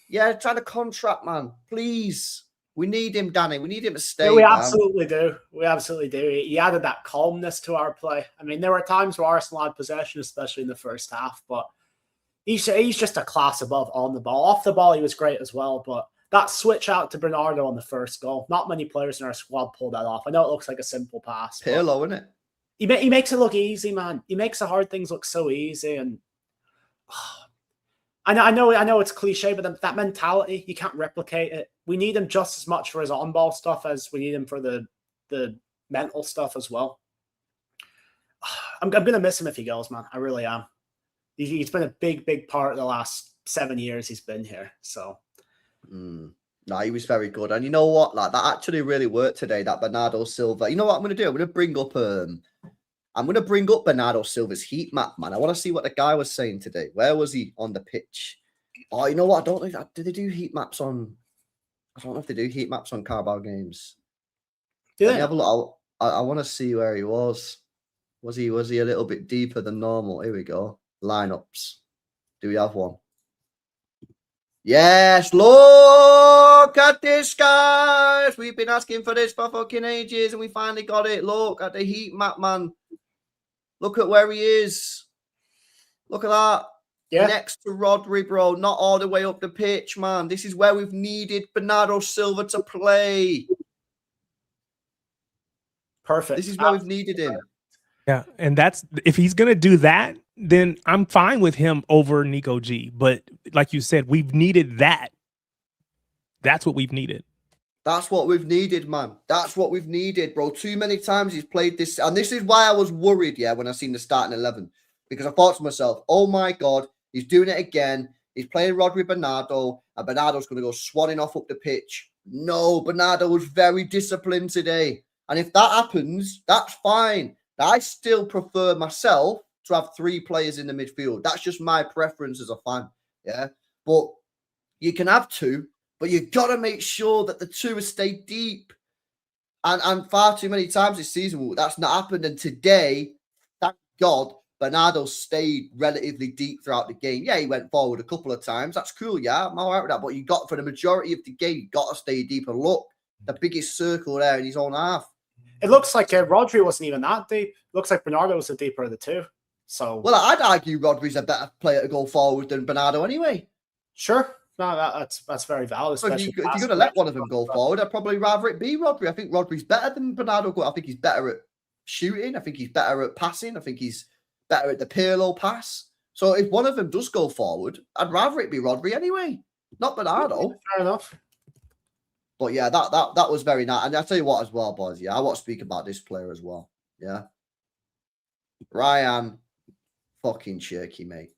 Yeah, sign a contract, man. Please. We need him, Danny. We need him to stay. Yeah, we absolutely do. We absolutely do. He added that calmness to our play. I mean, there were times where Arsenal had possession, especially in the first half, but he's just a class above on the ball. Off the ball, he was great as well, but that switch out to Bernardo on the first goal, not many players in our squad pulled that off. I know it looks like a simple pass. Pirlo, isn't it? He makes it look easy, man. He makes the hard things look so easy, and I know it's cliche, but that mentality, you can't replicate it. We need him just as much for his on-ball stuff as we need him for the mental stuff as well. I'm going to miss him if he goes, man. I really am. He's been a big part of the last 7 years he's been here. So, no, he was very good. And you know what? Like, that actually really worked today, that Bernardo Silva. You know what I'm going to do? I'm going to bring up Bernardo Silva's heat map, man. I want to see what the guy was saying today. Where was he on the pitch? Oh, you know what? I don't think did they do heat maps on I don't know if they do heat maps on Carabao games. Do Let they? me have a look. I want to see where he was. Was he a little bit deeper than normal? Here we go. Lineups. Do we have one? Yes, look at this, guys. We've been asking for this for fucking ages, and we finally got it. Look at the heat map, man. Look at where he is. Look at that. Yeah. Next to Rodri, bro. Not all the way up the pitch, man. This is where we've needed Bernardo Silva to play. Perfect. This is where we've needed him. Yeah, and that's if he's gonna do that, then I'm fine with him over Nico G. But like you said, we've needed that. That's what we've needed. That's what we've needed, man. That's what we've needed, bro. Too many times he's played this, and this is why I was worried, when I seen the starting 11, because I thought to myself, oh my God, he's doing it again. He's playing Rodri Bernardo, and Bernardo's going to go swanning off up the pitch. No, Bernardo was very disciplined today. And if that happens, that's fine. I still prefer myself to have 3 players in the midfield. That's just my preference as a fan. Yeah. But you can have 2, but you've got to make sure that the 2 stay deep. And far too many times this season, that's not happened. And today, thank God, Bernardo stayed relatively deep throughout the game. Yeah, he went forward a couple of times. That's cool. Yeah, I'm all right with that. But you got, for the majority of the game, you got to stay deep. And look, the biggest circle there in his own half. It looks like Rodri wasn't even that deep. Looks like Bernardo was the deeper of the 2. So, well, I'd argue Rodri's a better player to go forward than Bernardo anyway. Sure. No, that's very valid. So if you're going to let one of them go forward, I'd probably rather it be Rodri. I think Rodri's better than Bernardo. I think he's better at shooting. I think he's better at passing. I think he's better at the Pirlo pass. So if one of them does go forward, I'd rather it be Rodri anyway, not Bernardo. Fair enough. But yeah, that was very nice. And I'll tell you what as well, boys. Yeah, I want to speak about this player as well. Yeah. Ryan fucking Cherky, mate.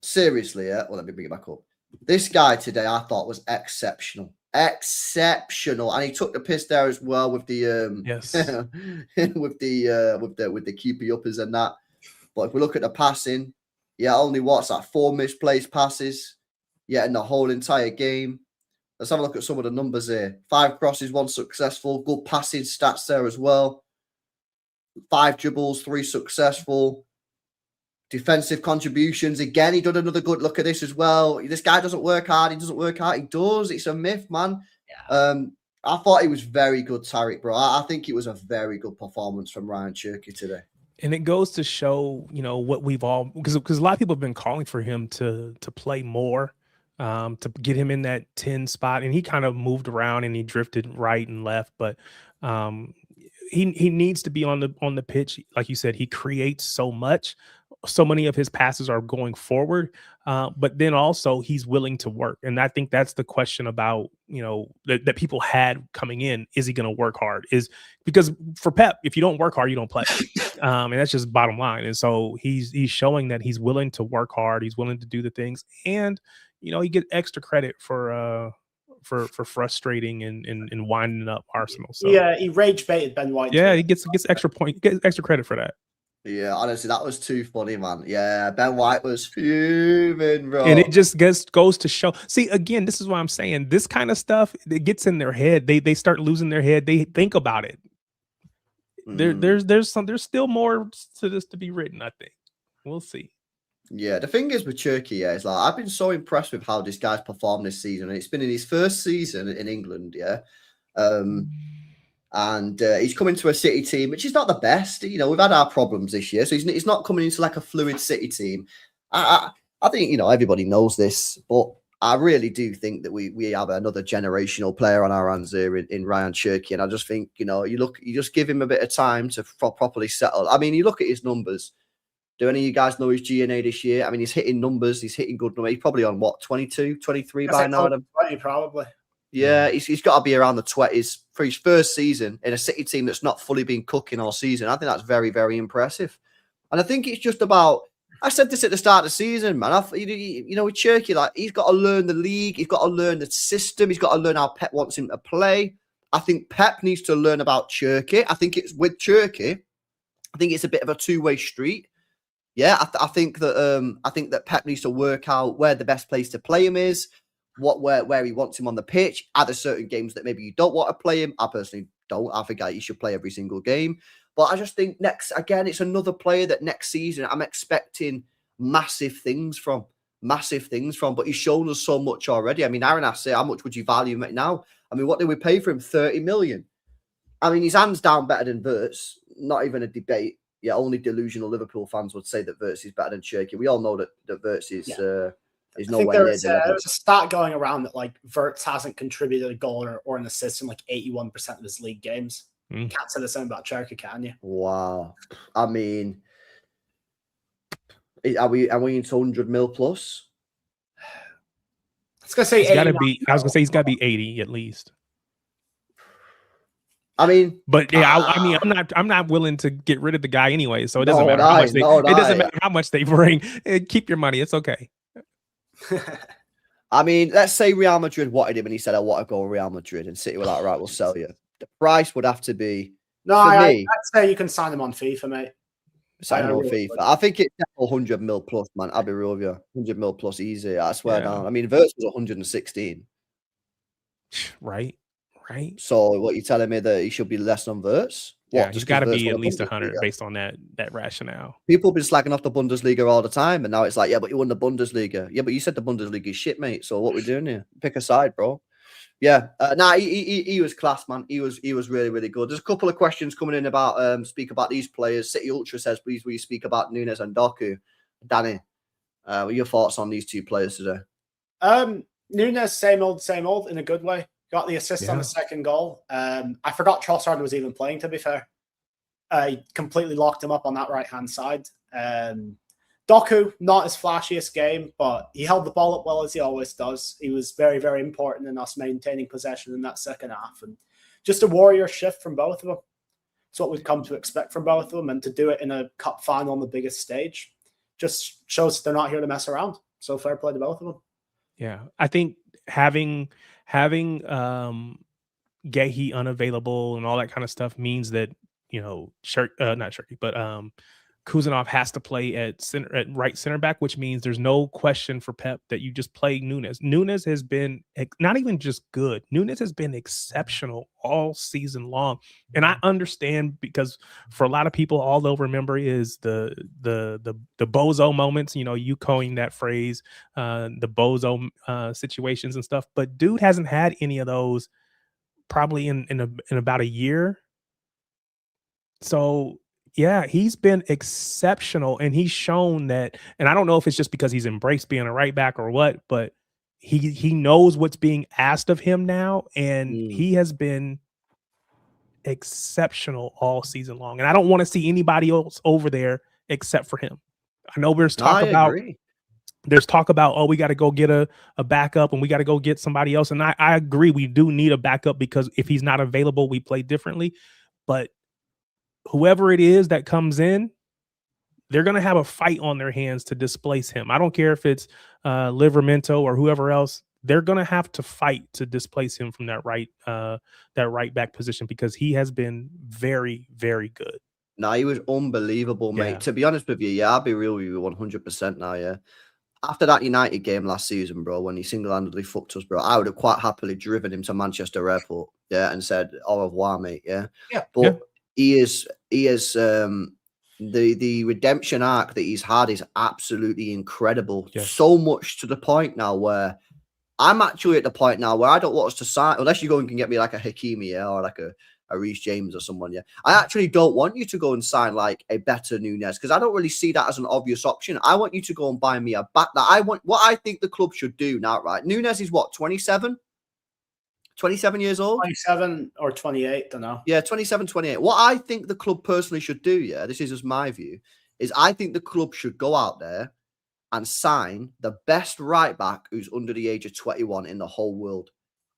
Seriously, yeah. Well, let me bring it back up. This guy today, I thought, was exceptional. Exceptional. And he took the piss there as well with the yes. with the keepy uppers and that. But if we look at the passing, only 4 misplaced passes, in the whole entire game. Let's have a look at some of the numbers here. 5 crosses, 1 successful. Good passing stats there as well. 5 dribbles, 3 successful. Defensive contributions. Again, he did another good look at this as well. This guy doesn't work hard. He doesn't work hard. He does. It's a myth, man. Yeah. I thought he was very good, Tariq, bro. I think it was a very good performance from Ryan Cherky today. And it goes to show, what we've all, because a lot of people have been calling for him to play more. To get him in that 10 spot, and he kind of moved around and he drifted right and left, but he needs to be on the pitch. Like you said, he creates so much. So many of his passes are going forward, but then also he's willing to work. And I think that's the question about, that people had coming in. Is he going to work hard? Is because for Pep, if you don't work hard, you don't play. And that's just bottom line. And so he's showing that he's willing to work hard. He's willing to do the things, and he get extra credit for frustrating and winding up Arsenal. So yeah, he rage baited Ben White. Yeah, he gets extra extra credit for that. Yeah, honestly, that was too funny, man. Yeah, Ben White was fuming, bro. And it just goes to show. See, again, this is why I'm saying this kind of stuff, it gets in their head. They start losing their head. They think about it. There's still more to this to be written, I think. We'll see. Yeah, the thing is with Cherky, it's like I've been so impressed with how this guy's performed this season. And it's been in his first season in England, and he's coming to a City team, which is not the best. We've had our problems this year, so he's not coming into like a fluid City team. I think everybody knows this, but I really do think that we have another generational player on our hands here in Ryan Cherky, and I just think you just give him a bit of time to properly settle. I mean, you look at his numbers. Do any of you guys know his GNA this year? I mean, he's hitting numbers. He's hitting good numbers. He's probably on, 22, 23 by now? 20, probably. Yeah, he's got to be around the 20s for his first season in a City team that's not fully been cooking all season. I think that's very, very impressive. And I think it's just about, I said this at the start of the season, man. With Cherky, he's got to learn the league. He's got to learn the system. He's got to learn how Pep wants him to play. I think Pep needs to learn about Cherky. I think it's with Cherky. I think it's a bit of a two-way street. Yeah, I think that Pep needs to work out where the best place to play him is, where he wants him on the pitch. Are there certain games that maybe you don't want to play him? I personally don't. I think he should play every single game. But I just think it's another player that next season I'm expecting massive things from. But he's shown us so much already. I mean, Aaron asked, how much would you value him at now? I mean, what did we pay for him? 30 million. I mean, he's hands down better than Wirtz. Not even a debate. Yeah, only delusional Liverpool fans would say that Wirtz is better than Cherky. We all know that Wirtz is nowhere near the level. There was a stat going around that like Wirtz hasn't contributed a goal or an assist in like 81% of his league games. Can't say the same about Cherky, can you? Wow. I mean, are we into 100 mil plus? I was gonna say he's got to be 80 at least. I mean, but yeah, I'm not willing to get rid of the guy anyway. So it doesn't matter how much doesn't matter how much they bring. Keep your money. It's okay. I mean, let's say Real Madrid wanted him and he said, I want to go to Real Madrid, and City were like, right, we'll sell you. The price would have to be I'd say you can sign him on FIFA, mate. Sign him on FIFA. I think it's 100 mil plus, man. I'll be real with you. 100 mil plus easy. I swear down. I mean, Wirtz was 116. Right. So what you're telling me that he should be less than Wirtz? Yeah, he's got to be at least 100 based on that rationale. People have been slacking off the Bundesliga all the time, and now it's like, yeah, but you won the Bundesliga. Yeah, but you said the Bundesliga is shit, mate. So what we doing here? Pick a side, bro. Yeah, he was class, man. He was really, really good. There's a couple of questions coming in about speak about these players. City Ultra says, please, will you speak about Nunes and Doku? Danny, what are your thoughts on these two players today? Nunes, same old in a good way. Got the assist on the second goal. I forgot Trossard was even playing, to be fair. He completely locked him up on that right-hand side. Doku, not his flashiest game, but he held the ball up well as he always does. He was very, very important in us maintaining possession in that second half. And just a warrior shift from both of them. It's what we've come to expect from both of them. And to do it in a cup final on the biggest stage just shows they're not here to mess around. So fair play to both of them. Yeah, I think having Gehi unavailable and all that kind of stuff means that, you know, not Shirky, but Kuzanov has to play at right center back, which means there's no question for Pep that you just play Nunes. Nunes has been not even just good. Nunes has been exceptional all season long. And I understand, because for a lot of people, all they'll remember is the bozo moments, you know, you coined that phrase, the bozo situations and stuff. But dude hasn't had any of those probably in about a year. So yeah, he's been exceptional, and he's shown that. And I don't know if it's just because he's embraced being a right back or what, but he knows what's being asked of him now, and he has been exceptional all season long. And I don't want to see anybody else over there except for him. I know there's talk about oh, we got to go get a backup, and we got to go get somebody else. And I agree, we do need a backup, because if he's not available, we play differently. But whoever it is that comes in, they're going to have a fight on their hands to displace him. I don't care if it's Livramento or whoever else. They're going to have to fight to displace him from that right back position, because he has been very, very good. No, he was unbelievable, mate. Yeah. To be honest with you, I'll be real with you 100% now, yeah. After that United game last season, bro, when he single-handedly fucked us, bro, I would have quite happily driven him to Manchester Airport, yeah, and said, au revoir, mate, yeah. But he is the redemption arc that he's had is absolutely incredible. Yes. So much to the point now where I'm actually at the point now where I don't want us to sign, unless you go and can get me like a Hakimi, yeah, or like a Reece James or someone, yeah. I actually don't want you to go and sign like a better Nunes, because I don't really see that as an obvious option. I want you to go and buy me a back that I want. What I think the club should do now, right? Nunes is what, 27? 27 years old? 27 or 28, don't know. Yeah, 27, 28. What I think the club personally should do, yeah, this is just my view, is I think the club should go out there and sign the best right back who's under the age of 21 in the whole world.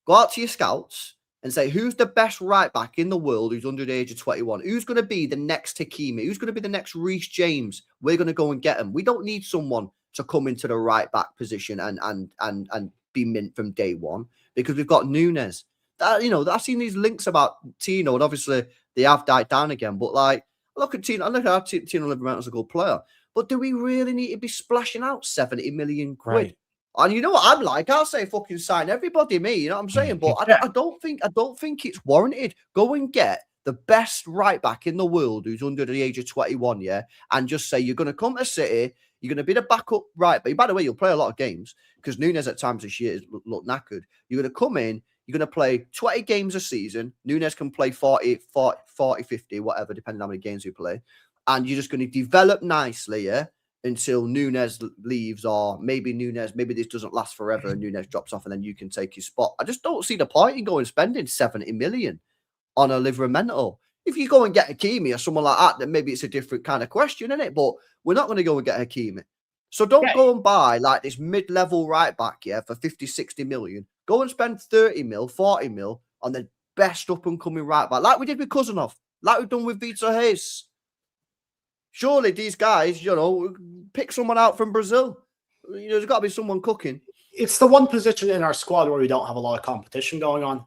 Go out to your scouts and say, who's the best right back in the world who's under the age of 21? Who's going to be the next Hakimi? Who's going to be the next Reece James? We're going to go and get him. We don't need someone to come into the right back position and be mint from day one, because we've got Nunes. That, you know, I've seen these links about Tino, and obviously they have died down again. But like, look at Tino. Look at Tino Livramento's a good player. But do we really need to be splashing out 70 million quid And you know what I'm like? I'll say fucking sign everybody, me. You know what I'm saying? But I don't think it's warranted. Go and get the best right back in the world who's under the age of 21, yeah, and just say you're going to come to City, you're going to be the backup right back. By the way, you'll play a lot of games because Nunes at times this year look knackered. You're going to come in, you're going to play 20 games a season. Nunes can play 40, 50, whatever, depending on how many games you play. And you're just going to develop nicely, yeah, until Nunes leaves, or maybe this doesn't last forever and Nunes drops off and then you can take his spot. I just don't see the point in going spending 70 million on a Livramento. If you go and get Hakimi or someone like that, then maybe it's a different kind of question, isn't it? But we're not going to go and get Hakimi. So don't go and buy like this mid-level right back, yeah, for 50, 60 million. Go and spend 30 mil, 40 mil on the best up-and-coming right back, like we did with Cousinov, like we've done with Vitor Hayes. Surely these guys, you know, pick someone out from Brazil. You know, there's got to be someone cooking. It's the one position in our squad where we don't have a lot of competition going on.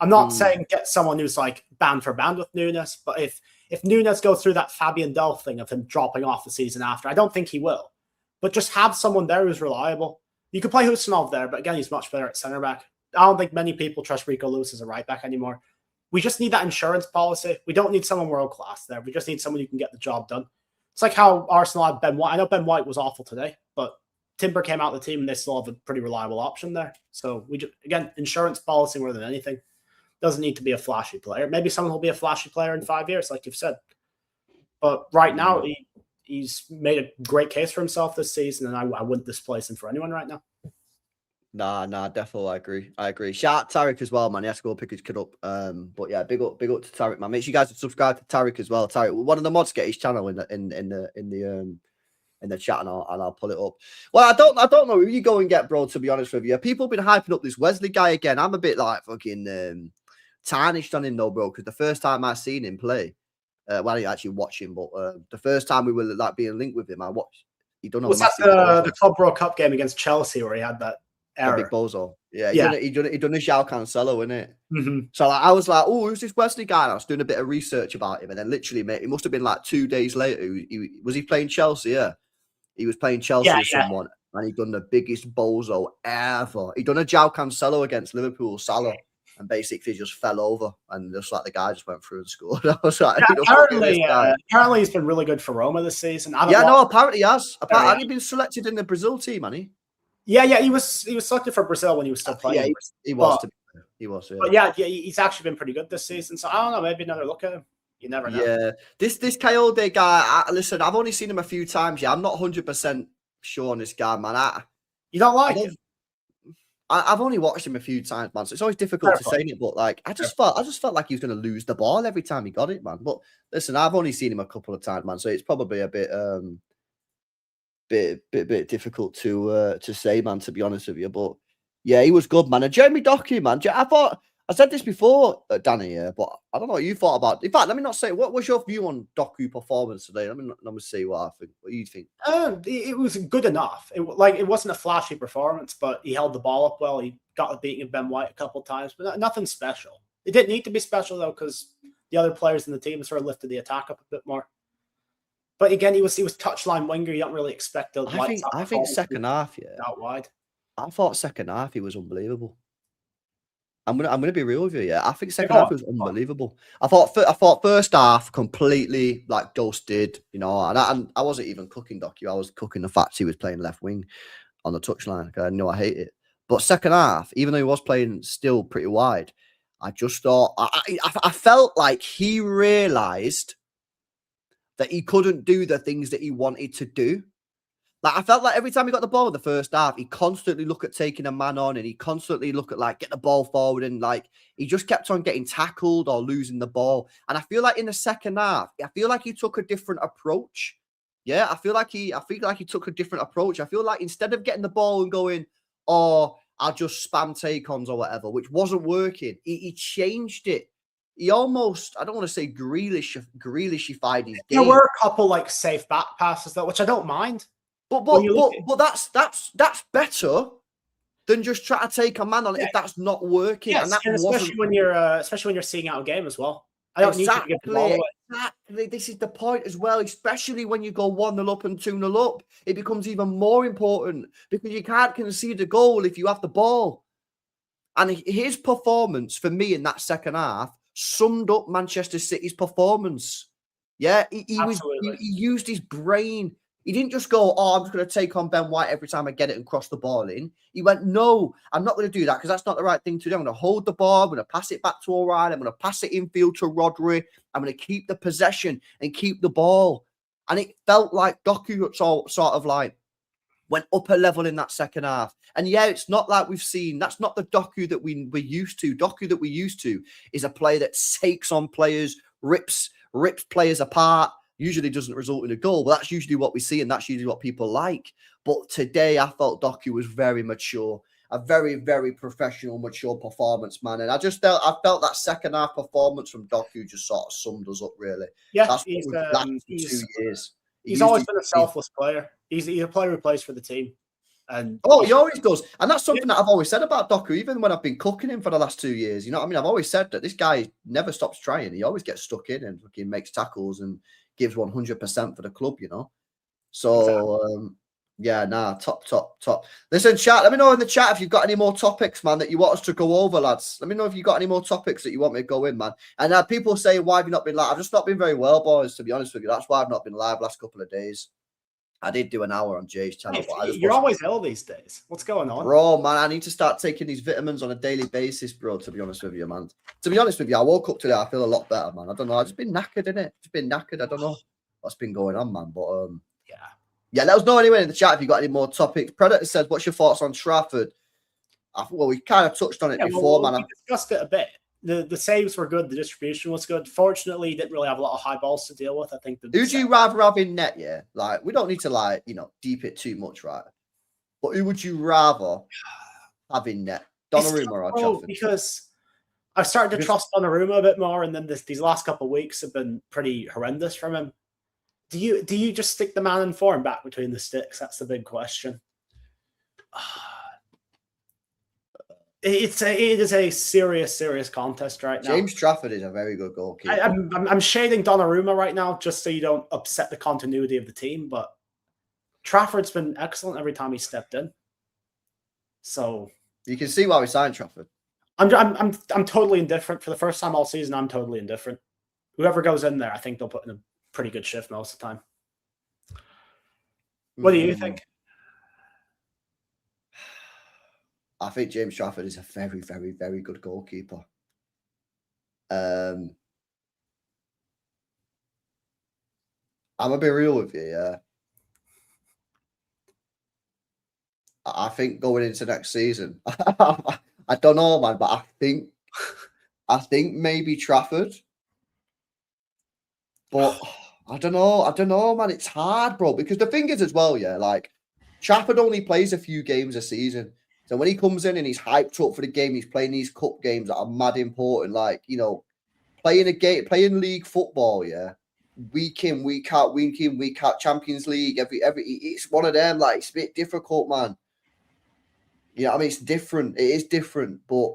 I'm not saying get someone who's like band for band with Nunes, but if Nunes goes through that Fabian Delph thing of him dropping off the season after, I don't think he will. But just have someone there who's reliable. You could play Husanov there, but again, he's much better at centre back. I don't think many people trust Rico Lewis as a right back anymore. We just need that insurance policy. We don't need someone world class there. We just need someone who can get the job done. It's like how Arsenal had Ben White. I know Ben White was awful today, but Timber came out of the team and they still have a pretty reliable option there. So we just, again, insurance policy more than anything. Doesn't need to be a flashy player. Maybe someone will be a flashy player in 5 years, like you've said. But right now, he's made a great case for himself this season, and I wouldn't displace him for anyone right now. Nah, definitely. I agree. Shout out Tarek as well, man. He has to go pick his kid up. But yeah, big up to Tarek, man. Make sure you guys subscribe to Tarek as well. Tarek, one of the mods, get his channel in the chat, and I'll pull it up. Well, I don't know who you go and get, bro. To be honest with you, people have been hyping up this Wesley guy again. I'm a bit like fucking tarnished on him though, bro. Because the first time I seen him play, well, I didn't actually watch him, but the first time we were like being linked with him, I watched. He done was that the Club World Cup game against Chelsea where he had that error? Big bozo. Yeah, he done a João Cancelo, innit? Mm-hmm. So like, I was like, oh, who's this Wesley guy? And I was doing a bit of research about him, and then literally, mate, it must have been like 2 days later. Was he playing Chelsea? Yeah, he was playing Chelsea with someone, and he done the biggest bozo ever. He done a João Cancelo against Liverpool, Salah. And basically just fell over, and just like the guy just went through and scored. I was like, apparently he's been really good for Roma this season. Apparently he has. Apparently he's been selected in the Brazil team, hasn't he? Yeah, he was selected for Brazil when he was still playing. Yeah, he was. Yeah. But yeah, he's actually been pretty good this season. So I don't know, maybe another look at him. You never know. Yeah, this Coyote guy. Listen, I've only seen him a few times. Yeah, I'm not 100% sure on this guy, man. You don't like him? I've only watched him a few times, man. So it's always difficult to say it, but like I just felt like he was going to lose the ball every time he got it, man. But listen, I've only seen him a couple of times, man. So it's probably a bit bit difficult to say, man. To be honest with you, but yeah, he was good, man. And Jeremy Doku, man. I said this before, Danny, but I don't know what you thought about. In fact, let me not say. What was your view on Doku performance today? Let me see what I think. What do you think? It was good enough. It wasn't a flashy performance, but he held the ball up well. He got the beating of Ben White a couple of times, but nothing special. It didn't need to be special though, because the other players in the team sort of lifted the attack up a bit more. But again, he was touchline winger. You don't really expect those. I think second half, out wide. I thought second half he was unbelievable. I'm gonna be real with you, yeah. I think second half was unbelievable. I thought first half completely like ghosted, you know. And I wasn't even cooking Doku. I was cooking the fact he was playing left wing on the touchline. I know I hate it, but second half, even though he was playing still pretty wide, I just thought I felt like he realised that he couldn't do the things that he wanted to do. Like, I felt like every time he got the ball in the first half, he constantly looked at taking a man on, and he constantly looked at like get the ball forward, and like he just kept on getting tackled or losing the ball. And I feel like in the second half, I feel like he took a different approach. Yeah, I feel like he took a different approach. I feel like instead of getting the ball and going, oh, I'll just spam take-ons or whatever, which wasn't working, he changed it. He almost, I don't want to say Grealishified his game. There were a couple like safe back passes though, which I don't mind. But that's better than just trying to take a man on if that's not working. Yes, and especially when you're seeing out a game as well. I don't need to get the ball away. Exactly. This is the point as well, especially when you go 1-0 up and 2-0 up. It becomes even more important because you can't concede a goal if you have the ball. And his performance for me in that second half summed up Manchester City's performance. Yeah, he used his brain. He didn't just go, oh, I'm just going to take on Ben White every time I get it and cross the ball in. He went, no, I'm not going to do that because that's not the right thing to do. I'm going to hold the ball. I'm going to pass it back to O'Reilly. I'm going to pass it infield to Rodri. I'm going to keep the possession and keep the ball. And it felt like Doku sort of like went up a level in that second half. And yeah, it's not like we've seen, that's not the Doku that we're used to. Doku that we're used to is a player that takes on players, rips players apart, usually doesn't result in a goal, but that's usually what we see and that's usually what people like. But today I felt Doku was very mature, a very, very professional, mature performance, man. And I felt that second half performance from Doku just sort of summed us up, really. Yeah, that's what we've lacked for 2 years. He's always been a selfless player. He's a player who plays for the team. And he always does. And that's something that I've always said about Doku, even when I've been cooking him for the last 2 years. You know what I mean? I've always said that this guy never stops trying. He always gets stuck in and fucking makes tackles and gives 100% for the club, you know? So, exactly. Top. Listen, chat, let me know in the chat if you've got any more topics, man, that you want us to go over, lads. Let me know if you've got any more topics that you want me to go in, man. And people say, why have you not been live? I've just not been very well, boys, to be honest with you. That's why I've not been live last couple of days. I did do an hour on Jay's channel. Hey, you're always ill these days. What's going on? Bro, man, I need to start taking these vitamins on a daily basis, bro, to be honest with you, man. To be honest with you, I woke up today, I feel a lot better, man. I don't know. I've just been knackered, innit? Just been knackered. I don't know what's been going on, man. But, yeah, let us know anyway in the chat if you've got any more topics. Predator says, what's your thoughts on Trafford? Well, we kind of touched on it before, man. We discussed it a bit. The saves were good. The distribution was good. Fortunately, he didn't really have a lot of high balls to deal with. I think. Who do you rather have in net? Yeah, like we don't need to like deep it too much, right? But who would you rather have in net, Donnarumma or Trafford? Because I've started to trust Donnarumma a bit more, and then these last couple of weeks have been pretty horrendous from him. Do you just stick the man in form back between the sticks? That's the big question. It is a serious contest right now. James Trafford is a very good goalkeeper. I'm shading Donnarumma right now just so you don't upset the continuity of the team, but Trafford's been excellent every time he stepped in. So you can see why we signed Trafford. I'm totally indifferent. For the first time all season, I'm totally indifferent. Whoever goes in there, I think they'll put in a pretty good shift most of the time. What do you think? I think James Trafford is a very, very, very good goalkeeper. I'm gonna be real with you, yeah. I think going into next season, I don't know, man, but I think maybe Trafford. But I don't know, man. It's hard, bro. Because the thing is as well, yeah, like Trafford only plays a few games a season. So when he comes in and he's hyped up for the game, he's playing these cup games that are mad important. Like, playing league football, yeah. Week in, week out, Champions League, every it's one of them, like it's a bit difficult, man. You know what I mean? It's different. It is different, but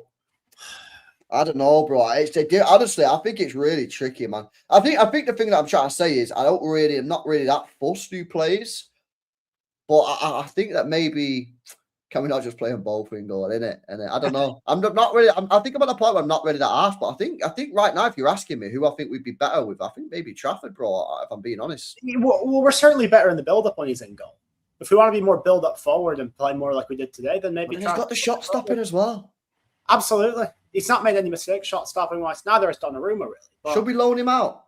I don't know, bro. Honestly, I think it's really tricky, man. I think the thing that I'm trying to say is I'm not really that fussed who plays. But I think that maybe can we not just play them both and go in it? And I don't know. I'm not really. I think I'm at the point where I'm not ready to ask. But I think right now, if you're asking me who I think we'd be better with, I think maybe Trafford, bro. If I'm being honest. Well, we're certainly better in the build-up when he's in goal. If we want to be more build-up forward and play more like we did today, then maybe he's got the shot stopping as well. Absolutely, he's not made any mistakes shot stopping wise. Neither has Donnarumma really. But should we loan him out?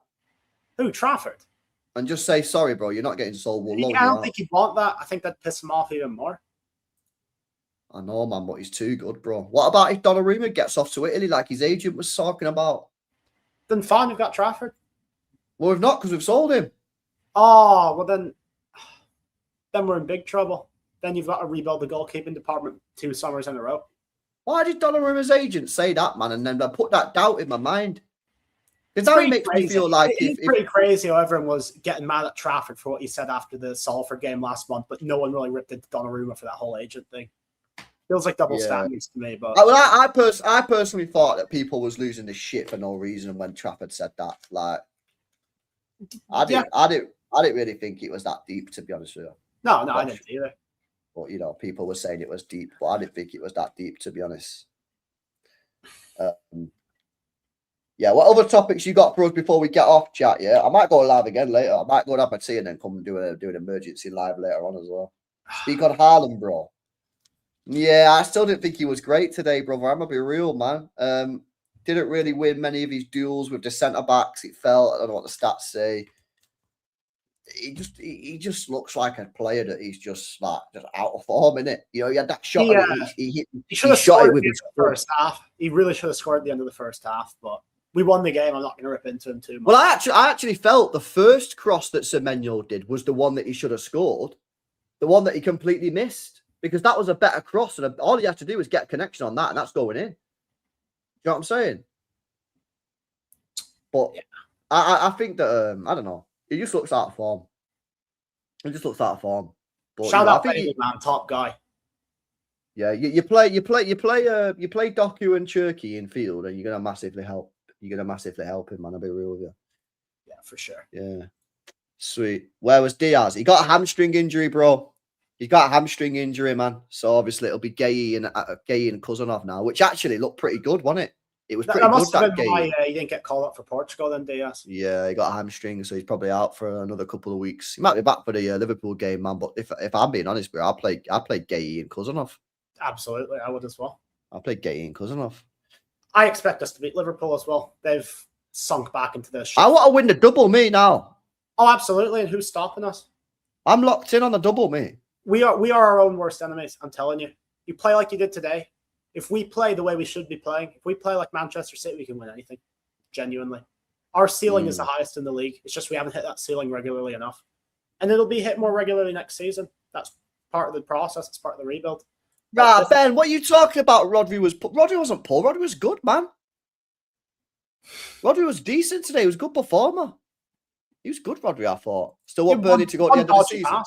Who, Trafford? And just say sorry, bro. You're not getting sold. We'll loan you out. I don't think he'd want that. I think that'd piss him off even more. I know, man, but he's too good, bro. What about if Donnarumma gets off to Italy like his agent was talking about? Then fine, we've got Trafford. Well, we've not because we've sold him. Oh, well then we're in big trouble. Then you've got to rebuild the goalkeeping department 2 summers in a row. Why did Donnarumma's agent say that, man? And then I put that doubt in my mind. Because that makes me feel like it's pretty crazy how everyone was getting mad at Trafford for what he said after the Salford game last month, but no one really ripped into Donnarumma for that whole agent thing. Feels like double standards to me, but I personally thought that people was losing this shit for no reason when Trafford said that. Like, I didn't really think it was that deep, to be honest with you. No, I didn't either. But you know, people were saying it was deep, but I didn't think it was that deep, to be honest. Yeah, what other topics you got for us before we get off, chat? Yeah, I might go live again later. I might go and have my tea and then come and do an emergency live later on as well. Speak on Haaland, bro. Yeah, I still didn't think he was great today, brother. I'm gonna be real, man. Didn't really win many of his duels with the centre backs. It felt, I don't know what the stats say. He just looks like a player that he's just out of form, innit? You know, he had that shot. He should have shot it with his first half. He really should have scored at the end of the first half, but we won the game. I'm not going to rip into him too much. Well, I actually felt the first cross that Semenyo did was the one that he should have scored, the one that he completely missed, because that was a better cross, and all he had to do was get a connection on that, and that's going in. You know what I'm saying? But yeah. I think that I don't know. He just looks out of form. He just looks out of form. But, shout out David, man, top guy. Yeah, you play Doku and Cherky in field, and you're gonna massively help. You're gonna massively help him, man. I'll be real with you. Yeah, for sure. Yeah, sweet. Where was Diaz? He got a hamstring injury, bro. He got a hamstring injury, man. So obviously it'll be Gay and Kuzanov now, which actually looked pretty good, wasn't it? It was pretty good. Must have been why he didn't get called up for Portugal then, Diaz. Yeah, he got a hamstring, so he's probably out for another couple of weeks. He might be back for the Liverpool game, man. But if I'm being honest, bro, I play Gay and Kuzanov. Absolutely, I would as well. I play Gay and Kuzanov. I expect us to beat Liverpool as well. They've sunk back into this. I want to win the double, me now. Oh, absolutely. And who's stopping us? I'm locked in on the double, me. We are our own worst enemies. I'm telling you. You play like you did today. If we play the way we should be playing, if we play like Manchester City, we can win anything. Genuinely. Our ceiling is the highest in the league. It's just we haven't hit that ceiling regularly enough. And it'll be hit more regularly next season. That's part of the process. It's part of the rebuild. Nah, Ben, what are you talking about? Rodri wasn't poor. Rodri was good, man. Rodri was decent today. He was a good performer. He was good, Rodri, I thought. Still want Burnley to go at the end of the season.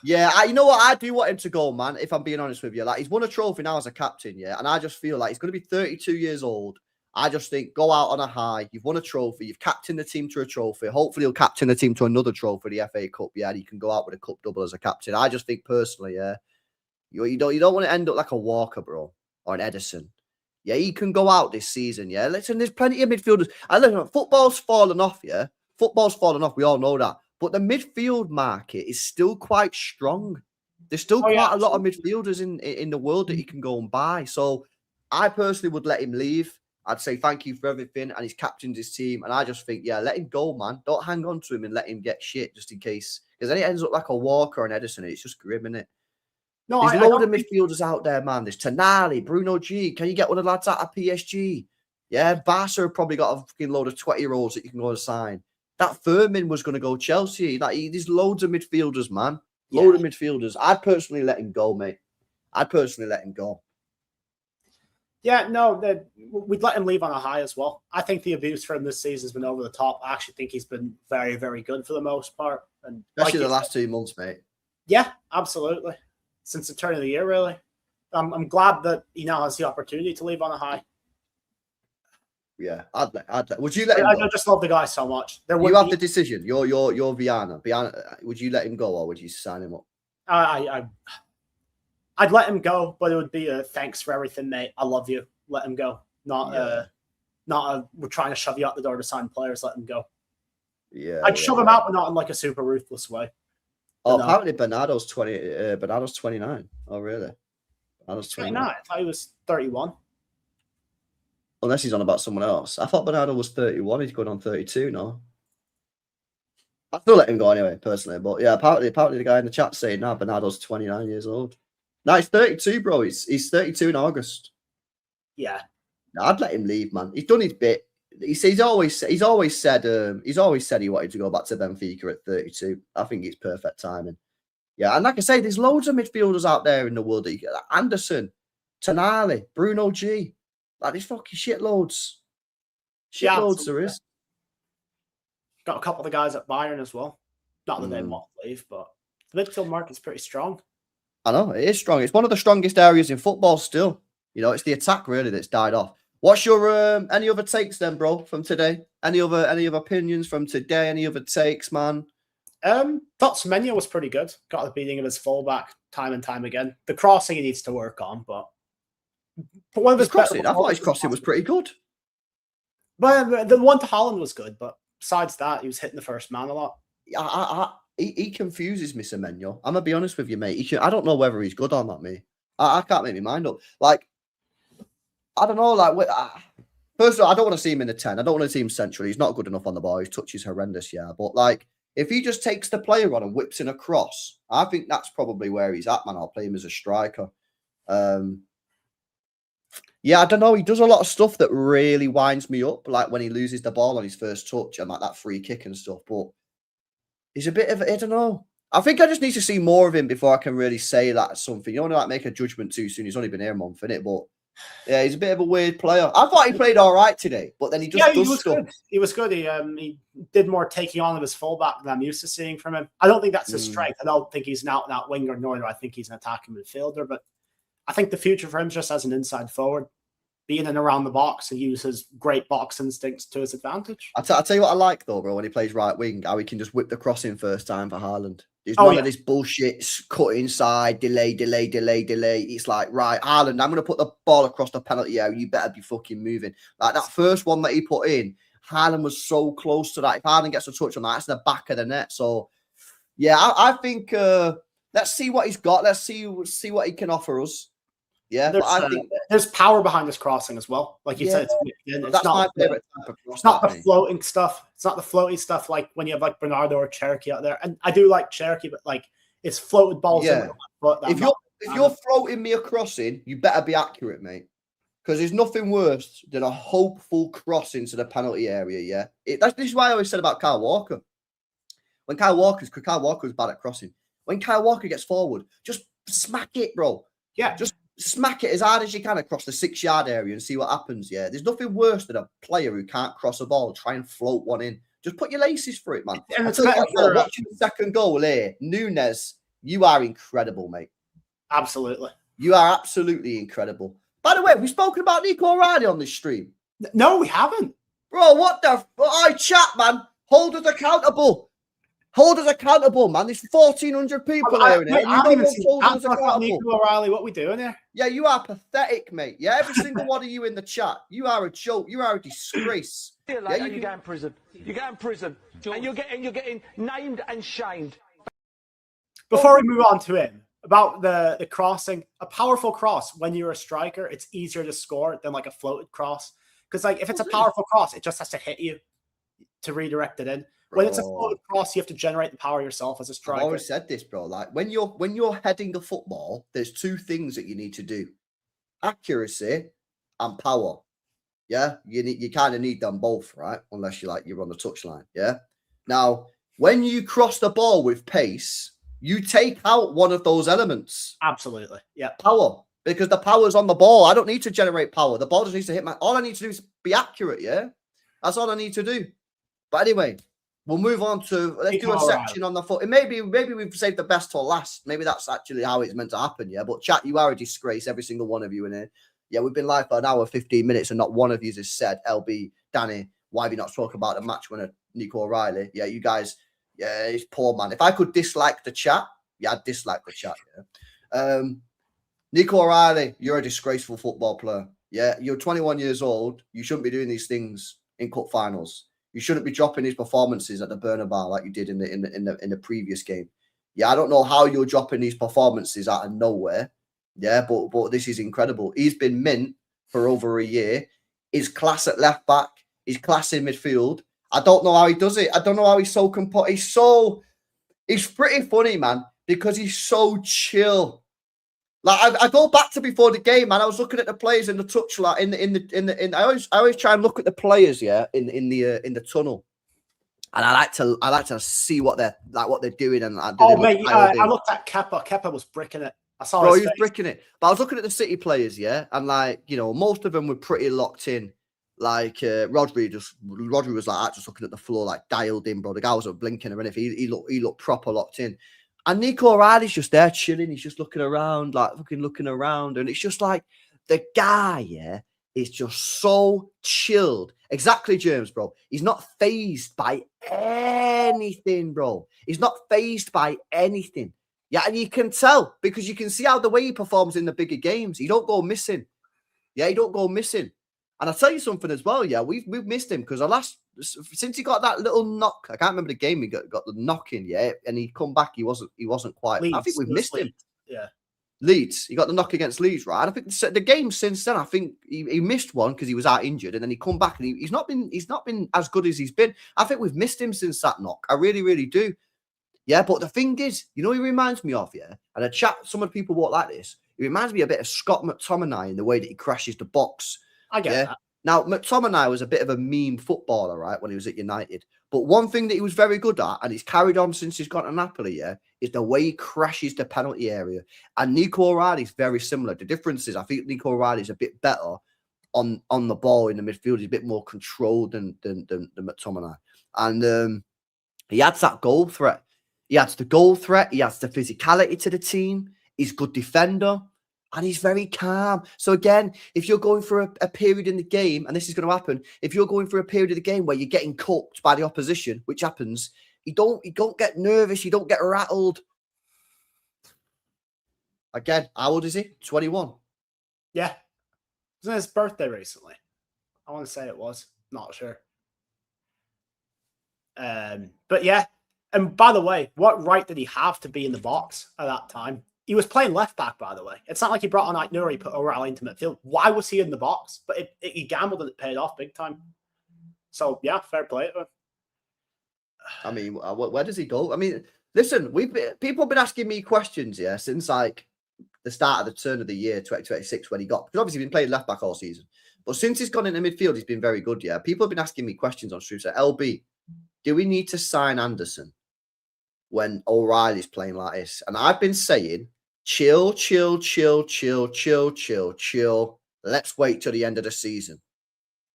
Yeah, you know what? I do want him to go, man, if I'm being honest with you. Like, he's won a trophy now as a captain, yeah? And I just feel like he's going to be 32 years old. I just think go out on a high. You've won a trophy. You've captained the team to a trophy. Hopefully, he'll captain the team to another trophy, the FA Cup, yeah? And he can go out with a cup double as a captain. I just think, personally, yeah, you don't want to end up like a Walker, bro, or an Edison. Yeah, he can go out this season, yeah? Listen, there's plenty of midfielders. And listen, football's fallen off, yeah? Football's fallen off. We all know that. But the midfield market is still quite strong. There's still quite a lot of midfielders in the world that he can go and buy. So I personally would let him leave. I'd say thank you for everything. And he's captained his team. And I just think, yeah, let him go, man. Don't hang on to him and let him get shit just in case. Because then it ends up like a Walker or an Edison. It's just grim, isn't it? No, there's a load of midfielders out there, man. There's Tonali, Bruno G. Can you get one of the lads out of PSG? Yeah, Barca have probably got a fucking load of 20-year-olds that you can go and sign. That Furman was going to go Chelsea. Like, there's loads of midfielders, man. Load of midfielders. I'd personally let him go, mate. I'd personally let him go. Yeah, no, we'd let him leave on a high as well. I think the abuse for him this season has been over the top. I actually think he's been very, very good for the most part. And especially the last 2 months, mate. Yeah, absolutely. Since the turn of the year, really. I'm glad that he now has the opportunity to leave on a high. Yeah, I'd let. Would you let him go? I just love the guy so much. You have the decision. You're Viana. Would you let him go or would you sign him up? I'd let him go, but it would be a thanks for everything, mate. I love you. Let him go. Not we're trying to shove you out the door to sign players. Let him go. Yeah, I'd shove him out, but not in like a super ruthless way. Oh, apparently Bernardo's 20. Bernardo's 29. Oh, really? Bernardo's 29. I thought he was 31. Unless he's on about someone else. I thought Bernardo was 31. He's going on 32 now. I'd still let him go anyway, personally. But yeah, apparently the guy in the chat saying, nah, Bernardo's 29 years old. No, he's 32, bro. He's 32 in August. Yeah. I'd let him leave, man. He's done his bit. He's always said he wanted to go back to Benfica at 32. I think it's perfect timing. Yeah, and like I say, there's loads of midfielders out there in the world. That you get, like Anderson, Tonali, Bruno G. Like, there's fucking shitloads. Shitloads there is. Got a couple of the guys at Bayern as well. Not that they want to leave, but the midfield market's pretty strong. I know, it is strong. It's one of the strongest areas in football still. You know, it's the attack really that's died off. What's your any other takes then, bro, from today? Any other opinions from today? Any other takes, man? Thought Semenyo was pretty good. Got the beating of his fullback time and time again. The crossing he needs to work on, but one of his crossing. I thought his crossing was pretty good. But the one to Holland was good. But besides that, he was hitting the first man a lot. He confuses me, Semenyo. I'm gonna be honest with you, mate. I don't know whether he's good or not, me. I can't make my mind up. Like, I don't know. Like, first of all, I don't want to see him in the 10. I don't want to see him central. He's not good enough on the ball. His touch is horrendous, yeah. But like, if he just takes the player on and whips in a cross, I think that's probably where he's at, man. I'll play him as a striker. Yeah, I don't know. He does a lot of stuff that really winds me up, like when he loses the ball on his first touch and like that free kick and stuff. But he's a bit of, I don't know. I think I just need to see more of him before I can really say that something. You don't want to like make a judgment too soon. He's only been here a month, innit? But yeah, he's a bit of a weird player. I thought he played all right today, but then he just does stuff. Good. He was good. He did more taking on of his fullback than I'm used to seeing from him. I don't think that's his strength. I don't think he's an out-and-out winger, nor do I think he's an attacking midfielder. But I think the future for him is just as an inside forward, being in around the box and use his great box instincts to his advantage. I'll tell you what I like, though, bro, when he plays right wing, how he can just whip the cross in first time for Haaland. There's none of this bullshit, cut inside, delay. It's like, right, Haaland, I'm going to put the ball across the penalty area. You better be fucking moving. Like that first one that he put in, Haaland was so close to that. If Haaland gets a touch on that, it's the back of the net. So, yeah, I think let's see what he's got. Let's see what he can offer us. Yeah, but I think there's power behind his crossing as well. Like you said, it's that's not my favorite type of cross. It's not the floating stuff. It's not the floaty stuff like when you have like Bernardo or Cherokee out there. And I do like Cherokee, but like it's floated balls. Yeah. If you're floating me a crossing, you better be accurate, mate. Because there's nothing worse than a hopeful cross into the penalty area. Yeah, this is why I always said about Kyle Walker. When Kyle Walker's bad at crossing. When Kyle Walker gets forward, just smack it, bro. Yeah, just smack it as hard as you can across the 6-yard area and see what happens. Yeah, there's nothing worse than a player who can't cross a ball, try and float one in. Just put your laces for it, man. And watching the second goal here, Nunes, you are incredible, mate. Absolutely. You are absolutely incredible. By the way, we've spoken about Nico Riley on this stream. No, we haven't. Bro, what the... Oh, chat, man. Hold us accountable. Hold us accountable, man. There's 1,400 people here. I don't even see Nico Riley. What are we doing here? Yeah, you are pathetic, mate. Yeah, every single one of you in the chat. You are a joke. You are a disgrace. You go in prison. You go in prison, and you're getting named and shamed. Before we move on to him, about the crossing, a powerful cross, when you're a striker, it's easier to score than like a floated cross. Because like if it's a powerful cross, it just has to hit you to redirect it in. When it's a floated cross, you have to generate the power yourself as a striker. I've always said this, bro. Like when you're heading a football, there's two things that you need to do: accuracy and power. Yeah, you kind of need them both, right? Unless you're on the touchline. Yeah. Now, when you cross the ball with pace, you take out one of those elements. Absolutely. Yeah. Power. Because the power's on the ball. I don't need to generate power. The ball just needs to hit all I need to do is be accurate, yeah? That's all I need to do. But anyway, we'll move on to let's do a section on the foot. Maybe we've saved the best till last. Maybe that's actually how it's meant to happen, yeah. But chat, you are a disgrace, every single one of you in here. Yeah, we've been live for an hour, 15 minutes, and not one of you has said, LB, Danny, why have you not spoken about the match winner, Nico O'Reilly? Yeah, you guys, yeah, it's poor, man. If I could dislike the chat, yeah, I'd dislike the chat, yeah. Nico O'Reilly, you're a disgraceful football player. Yeah, you're 21 years old. You shouldn't be doing these things in cup finals. You shouldn't be dropping these performances at the Bernabeu like you did in the previous game. Yeah, I don't know how you're dropping these performances out of nowhere. Yeah, but this is incredible. He's been mint for over a year. His class at left back, his class in midfield. I don't know how he does it. I don't know how he's so composed. He's pretty funny, man, because he's so chill. Like I go back to before the game, man. I was looking at the players in the touchline. I always try and look at the players, yeah, in the tunnel, and I like to see what they're doing and like. I looked at Kepa. Kepa was bricking it. I saw. Bro, he was bricking it. But I was looking at the City players, yeah, and like most of them were pretty locked in. Like Rodri was like just looking at the floor, like dialed in, bro. The guy wasn't blinking or anything. He looked proper locked in. And Nico O'Reilly's just there chilling. He's just looking around, like fucking looking around. And it's just like the guy, yeah, is just so chilled. Exactly, James, bro. He's not fazed by anything, bro. He's not fazed by anything. Yeah, and you can tell because you can see how the way he performs in the bigger games. He don't go missing. Yeah, he don't go missing. And I'll tell you something as well. Yeah, we've missed him because since he got that little knock, I can't remember the game he got the knock in. Yeah, and he come back, he wasn't quite. Leeds, I think we've missed him. Yeah. Leeds, he got the knock against Leeds, right? And I think the game since then, I think he missed one because he was out injured, and then he come back and he's not been as good as he's been. I think we've missed him since that knock. I really, really do. Yeah, but the thing is, he reminds me of, yeah, and a chat. Some of the people walk like this. He reminds me a bit of Scott McTominay in the way that he crashes the box. I get that. Now, McTominay was a bit of a meme footballer, right, when he was at United. But one thing that he was very good at, and he's carried on since he's gone to Napoli, yeah, is the way he crashes the penalty area. And Nico O'Reilly's very similar. The difference is I think Nico O'Reilly's a bit better on the ball in the midfield. He's a bit more controlled than McTominay. And he adds that goal threat. He adds the goal threat. He adds the physicality to the team. He's a good defender. And he's very calm. So again, if you're going for a period in the game, and this is going to happen, if you're going for a period of the game where you're getting cooked by the opposition, which happens, you don't get nervous, you don't get rattled. Again, how old is he? 21. Yeah. Wasn't his birthday recently? I want to say it was. Not sure. But yeah. And by the way, what right did he have to be in the box at that time? He was playing left back, by the way. It's not like he brought on Ait-Nouri, put O'Reilly into midfield. Why was he in the box? But he gambled and it paid off big time. So, yeah, fair play to him. I mean, where does he go? I mean, listen, people have been asking me questions, yeah, since like the start of the turn of the year, 2026, when he got, because obviously he's been playing left back all season. But since he's gone into midfield, he's been very good, yeah. People have been asking me questions on stream. So, LB, do we need to sign Anderson when O'Reilly's playing like this? And I've been saying, chill. Let's wait till the end of the season,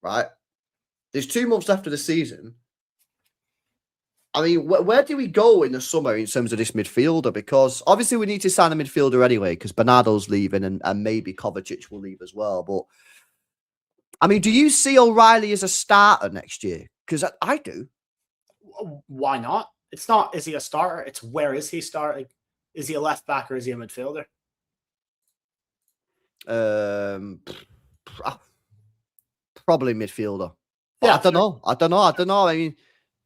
right? There's 2 months after the season. I mean, where do we go in the summer in terms of this midfielder? Because obviously we need to sign a midfielder anyway, because Bernardo's leaving and maybe Kovacic will leave as well. But, I mean, do you see O'Reilly as a starter next year? Because I do. Why not? It's not, is he a starter? It's where is he starting? Is he a left back or is he a midfielder? Probably midfielder. Yeah, I don't know. I mean,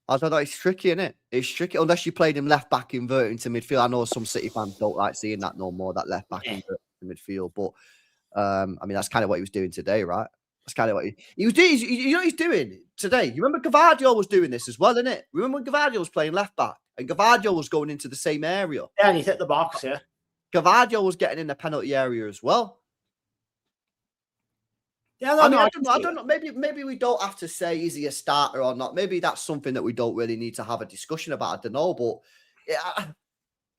I don't know. It's tricky, isn't it? It's tricky unless you played him left back inverting to midfield. I know some City fans don't like seeing that no more, that left back inverting to midfield. But I mean, that's kind of what he was doing today, right? That's kind of what he was doing. You know what he's doing today? You remember Gavadio was doing this as well, isn't it? Remember when Gavadio was playing left back and Gavadio was going into the same area? Yeah, and he hit the box, yeah. Gavadio was getting in the penalty area as well. Yeah, I don't know. Maybe we don't have to say is he a starter or not. Maybe that's something that we don't really need to have a discussion about. I don't know, but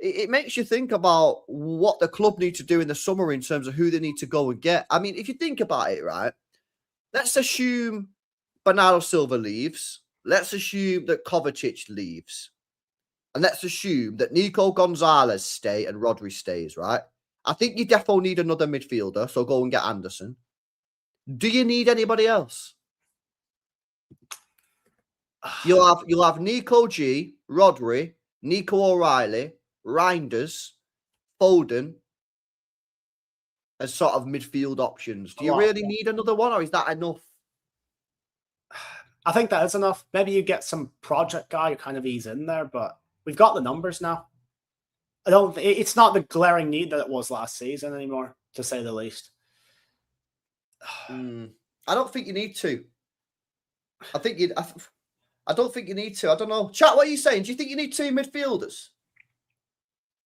it makes you think about what the club need to do in the summer in terms of who they need to go and get. I mean, if you think about it, right? Let's assume Bernardo Silva leaves. Let's assume that Kovacic leaves. And let's assume that Nico Gonzalez stay and Rodri stays, right? I think you definitely need another midfielder, so go and get Anderson. Do you need anybody else? You'll have Nico G, Rodri, Nico O'Reilly, Reinders, Foden as sort of midfield options. Do you really need another one, or is that enough? I think that is enough. Maybe you get some project guy who kind of ease in there, but we've got the numbers now. It's not the glaring need that it was last season anymore, to say the least. I don't think you need to. I don't think you need to. I don't know. Chat, what are you saying? Do you think you need 2 midfielders?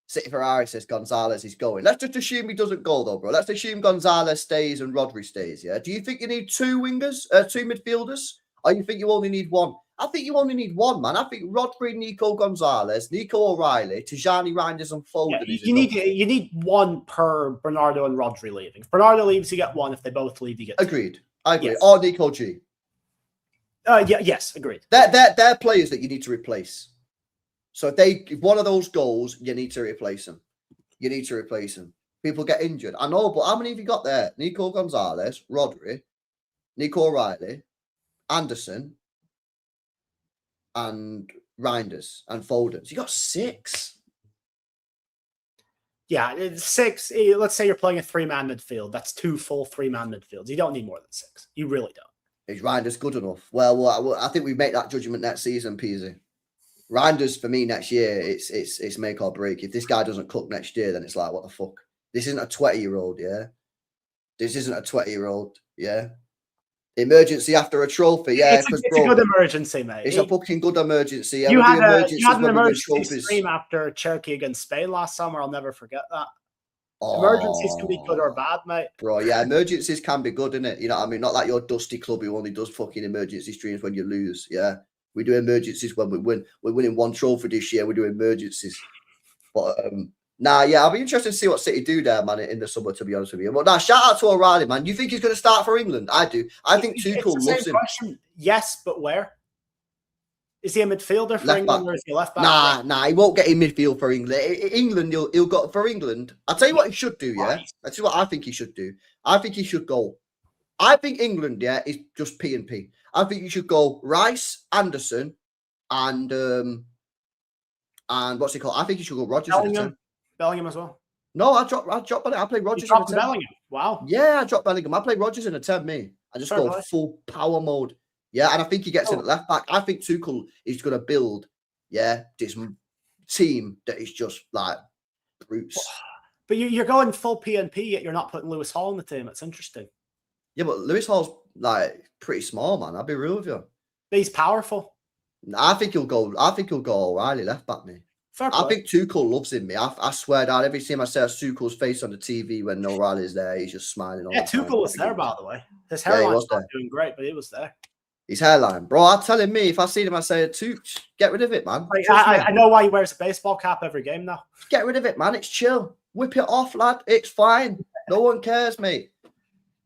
City Ferrari says Gonzalez is going. Let's just assume he doesn't go though, bro. Let's assume Gonzalez stays and Rodri stays. Yeah. Do you think you need 2 wingers, 2 midfielders, or you think you only need 1? I think you only need 1, man. I think Rodri, Nico Gonzalez, Nico O'Reilly, Tijani, Reinders, and Foden. Yeah, you need 1 per Bernardo and Rodri leaving. If Bernardo leaves, you get 1. If they both leave, you get 2. Agreed. I agree. Yes. Or Nico G. Yes, agreed. They're players that you need to replace. So if one of those goes, you need to replace them. You need to replace them. People get injured. I know, but how many have you got there? Nico Gonzalez, Rodri, Nico O'Reilly, Anderson, and Reinders and Foden. So you got 6. Yeah, it's 6. Let's say you're playing a 3-man midfield. That's 2 full 3-man midfields. You don't need more than 6. You really don't. Is Reinders good enough? Well, I think we make that judgment next season, Peasy. Reinders for me next year, it's make or break. If this guy doesn't cook next year, then it's like, what the fuck? This isn't a 20-year-old, yeah? This isn't a 20-year-old, yeah? Emergency after a trophy, yeah. It's a good emergency, mate. It's a fucking good emergency. Yeah, you had an emergency stream after Cherokee against Spain last summer. I'll never forget that. Emergencies can be good or bad, mate. Bro, yeah, emergencies can be good, innit? You know what I mean? Not like your dusty club who only does fucking emergency streams when you lose, yeah? We do emergencies when we win. We're winning 1 trophy this year. We do emergencies. But, yeah, I'll be interested to see what City do there, man, in the summer, to be honest with you. But shout out to O'Reilly, man. You think he's going to start for England? I do. I think Tuchel loves him. Question. Yes, but where? Is he a midfielder for left England back. or is he left back? Nah, he won't get in midfield for England. England, he'll go for England. I'll tell you what he should do, yeah? That's what I think he should do. I think he should go. I think England, yeah, is just P&P. I think you should go Rice, Anderson, and what's he called? I think you should go Rodgers. Bellingham as well. No, I dropped Bellingham. I played Rodgers in a 10. Bellingham. Wow. Yeah, I dropped Bellingham. I played Rodgers in a 10, me. I just go full power mode. Yeah, and I think he gets in at left back. I think Tuchel is going to build, this team that is just like brutes. But you're going full P&P, yet you're not putting Lewis Hall in the team. It's interesting. Yeah, but Lewis Hall's like pretty small, man. I'll be real with you. But he's powerful. I think he'll go O'Reilly left back, me. I think Tuchel loves him, me. I swear down, every time I see Tuchel's face on the TV when O'Reilly's there, he's just smiling. Yeah, Tuchel was there, by the way. His hairline's not doing great, but he was there. His hairline, bro. I'm telling me, if I see him, I say, Tuch, get rid of it, man. Like, I know why he wears a baseball cap every game now. Get rid of it, man. It's chill. Whip it off, lad. It's fine. No one cares, mate.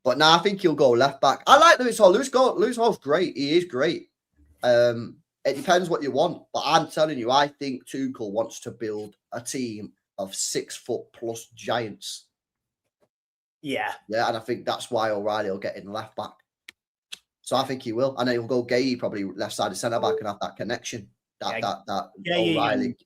But now I think he'll go left back. I like Lewis Hall. Lewis Hall's great. He is great. It depends what you want. But I'm telling you, I think Tuchel wants to build a team of 6-foot+ giants. Yeah. Yeah, and I think that's why O'Reilly will get in left back. So I think he will. And then he'll go Gay, probably left side of centre back, and have that connection. That O'Reilly.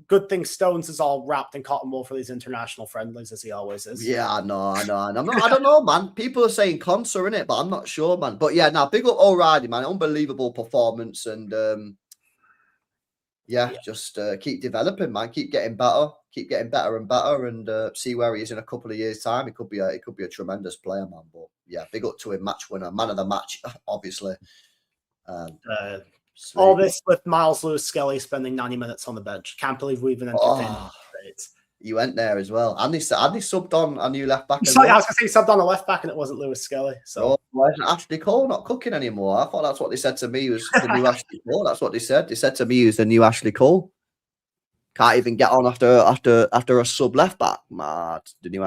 Good thing Stones is all wrapped in cotton wool for these international friendlies, as he always is. Yeah, I know. And I don't know, man. People are saying Conser in it, but I'm not sure, man. But yeah, now big up O'Reilly, man. Unbelievable performance, and just keep developing, man. Keep getting better and better, and see where he is in a couple of years' time. It could be a tremendous player, man. But yeah, big up to him, match winner, man of the match, obviously. All this with Miles Lewis-Skelly spending 90 minutes on the bench. Can't believe we even entertained it. You went there as well. And they subbed on a new left back. I was going to say he subbed on a left back and it wasn't Lewis-Skelly. So why isn't Ashley Cole not cooking anymore? I thought that's what they said to me was the new Ashley Cole. That's what they said. They said to me he was the new Ashley Cole. Can't even get on after a sub left back. Mad. The new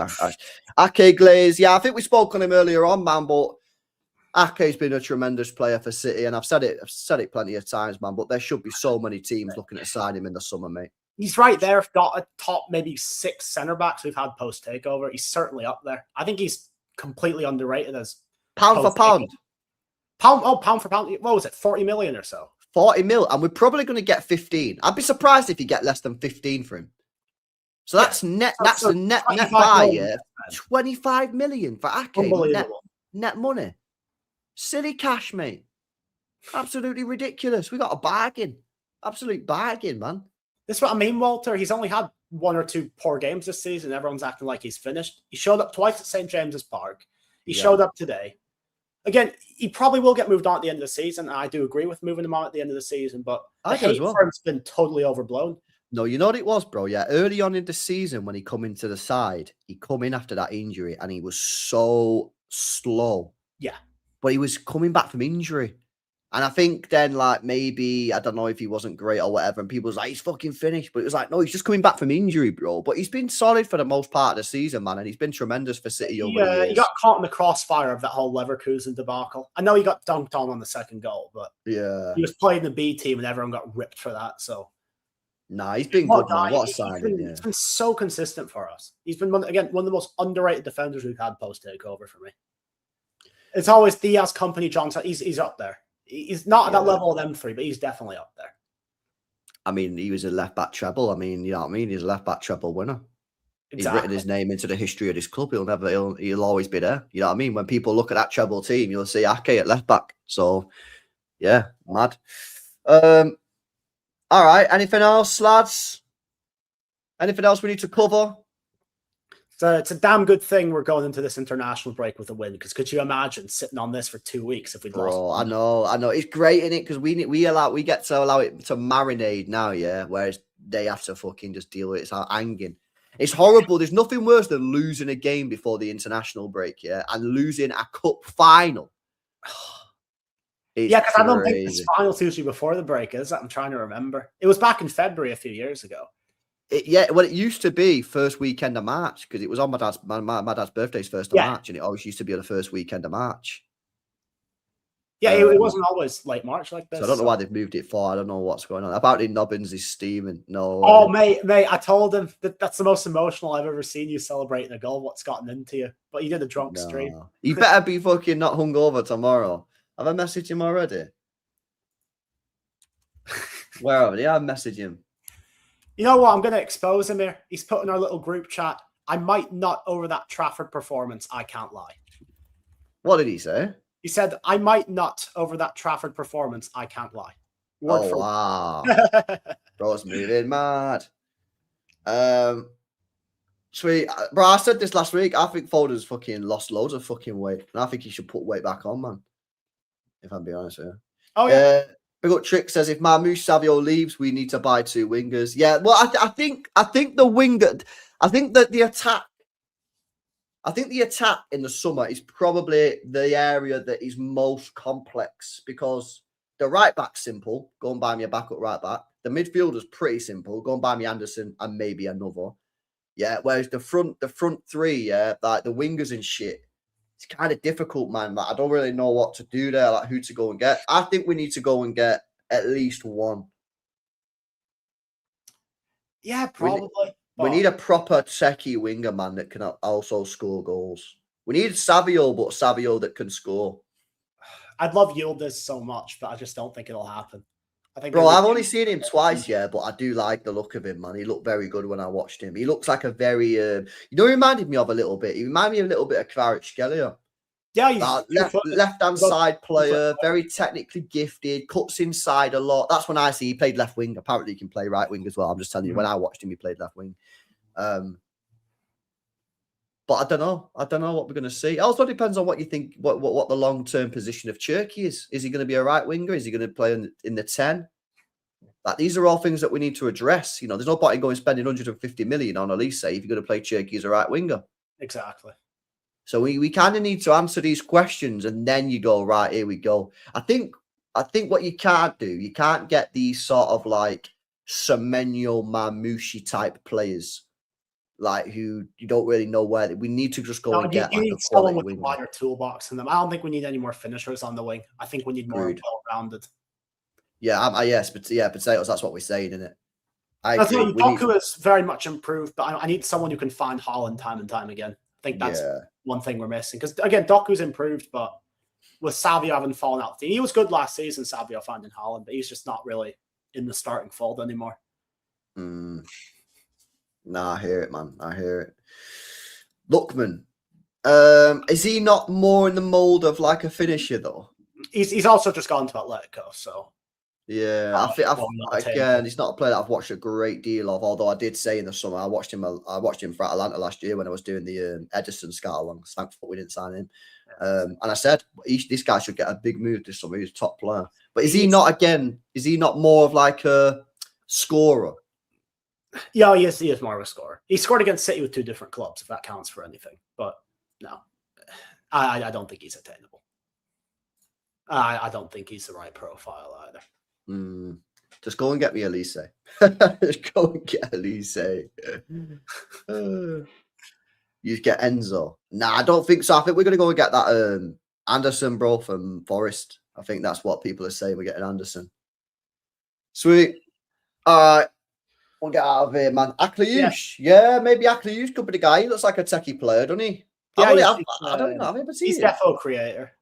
Ake Glaze. Yeah, I think we spoke on him earlier on, man, but Ake's been a tremendous player for City, and I've said it plenty of times, man. But there should be so many teams looking to sign him in the summer, mate. He's right there. If got a top maybe 6 centre backs we've had post takeover, he's certainly up there. I think he's completely underrated as pound for pound. Pound for pound. What was it? 40 million or so. 40 mil, and we're probably going to get 15. I'd be surprised if you get less than 15 for him. So that's net. That's the net buy. Yeah, 25 million for Ake. Net money. Silly cash, mate. Absolutely ridiculous. We got a bargain. Absolute bargain, man. This is what I mean, Walter. He's only had 1 or 2 poor games this season. Everyone's acting like he's finished. He showed up twice at St. James's Park. He showed up today. Again, he probably will get moved on at the end of the season. I do agree with moving him on at the end of the season, but the hate for him's been totally overblown. No, you know what it was, bro? Yeah, early on in the season when he come into the side, he come in after that injury and he was so slow. Yeah. But he was coming back from injury. And I think then, like, maybe, I don't know if he wasn't great or whatever, and people was like, he's fucking finished. But it was like, no, he's just coming back from injury, bro. But he's been solid for the most part of the season, man, and he's been tremendous for City over the years. He got caught in the crossfire of that whole Leverkusen debacle. I know he got dunked on the second goal, but he was playing the B team and everyone got ripped for that, so. Nah, he's been good, man. What a signing, He's been so consistent for us. He's been, again, one of the most underrated defenders we've had post-takeover for me. It's always Diaz, Company, Johnson. He's up there. He's not at that level of them three, but he's definitely up there. I mean, he was a left back treble. I mean, you know what I mean? He's a left back treble winner. Exactly. He's written his name into the history of this club. He'll always be there. You know what I mean? When people look at that treble team, you'll see Ake at left back. So, yeah, mad. All right. Anything else, lads? Anything else we need to cover? So it's a damn good thing we're going into this international break with a win, because could you imagine sitting on this for 2 weeks if we'd lost? I know. It's great in it because we get to allow it to marinate now, yeah. Whereas they have to fucking just deal with it. It's hanging. It's horrible. There's nothing worse than losing a game before the international break, yeah, and losing a cup final. Yeah, because I don't think this final's usually before the break, is it? I'm trying to remember. It was back in February a few years ago. It used to be first weekend of March because it was on my dad's birthday's first of March, and it always used to be on the first weekend of March. Yeah, it wasn't always late March like this. So I don't know why they've moved it for. I don't know what's going on. Apparently Nobbins is steaming. No. Oh, mate, I told him that's the most emotional I've ever seen you celebrating a goal. What's gotten into you? But you did a drunk stream. You better be fucking not hungover tomorrow. Have I messaged him already? Where are they? I've messaged him. You know what? I'm going to expose him here. He's put in our little group chat. I might not over that Trafford performance. I can't lie. What did he say? He said, I might not over that Trafford performance. I can't lie. Wow. Bro's moving mad. Sweet. Bro, I said this last week. I think Foden's fucking lost loads of fucking weight. And I think he should put weight back on, man. If I'm being honest with you. Oh, yeah. Big up Trick says, if Marmoush Savio leaves, we need to buy 2 wingers. Yeah, well, I think the winger, I think that the attack in the summer is probably the area that is most complex because the right back's simple. Go and buy me a backup right back. The midfielder's pretty simple. Go and buy me Anderson and maybe another. Yeah, whereas the front three, yeah, like the wingers and shit, it's kind of difficult, man. Like, I don't really know what to do there, like who to go and get. I think we need to go and get at least one. Yeah, probably. We need a proper techie winger, man, that can also score goals. We need Savio, but Savio that can score. I'd love Yildiz so much, but I just don't think it'll happen. Bro, I've only seen him twice, yeah, but I do like the look of him, man. He looked very good when I watched him. He looks like a very, he reminded me of a little bit. He reminded me a little bit of Kvaratskhelia. Yeah, he's left-hand side player, very technically gifted, cuts inside a lot. That's when I see he played left wing. Apparently he can play right wing as well. I'm just telling you, when I watched him, he played left wing. But I don't know. I don't know what we're going to see. It also depends on what you think, what the long-term position of Cherki is. Is he going to be a right winger? Is he going to play in the 10? Like, these are all things that we need to address. You know, there's no point in going spending 150 million on Elise if you're going to play Cherki as a right winger. Exactly. So we kind of need to answer these questions, and then you go, right, here we go. I think what you can't do, you can't get these sort of like Semenyo Marmoushi type players, like who you don't really know where. We need to just go and get. You need someone with a wider toolbox in them. I don't think we need any more finishers on the wing. I think we need more well-rounded. Yeah, yes, but yeah, potatoes. That's what we're saying, isn't it? I think Doku is very much improved, but I need someone who can find Holland time and time again. I think that's one thing we're missing. Because, again, Doku's improved, but with Savio having fallen out, he was good last season, Savio finding Holland, but he's just not really in the starting fold anymore. Nah, I hear it, man. I hear it. Lookman, is he not more in the mold of like a finisher, though? He's also just gone to Atletico, so... Yeah, I think again, he's not a player that I've watched a great deal of. Although I did say in the summer, I watched him for Atlanta last year when I was doing the Edison scout along. Thankfully, we didn't sign him. And I said this guy should get a big move this summer. He's a top player. But is he not again? Is he not more of like a scorer? Yeah, he is more of a scorer. He scored against City with 2 different clubs, if that counts for anything. But no, I don't think he's attainable. I don't think he's the right profile either. Just go and get me Elise. Just go and get Elise. You get Enzo. Nah, I don't think so. I think we're going to go and get that Anderson, bro, from Forest. I think that's what people are saying. We're getting Anderson. Sweet. All right. We'll get out of here, man. Akliouche. Yeah, maybe Akliouche could be the guy. He looks like a techie player, doesn't he? Yeah, I don't know. I've never seen him. He's defo creator.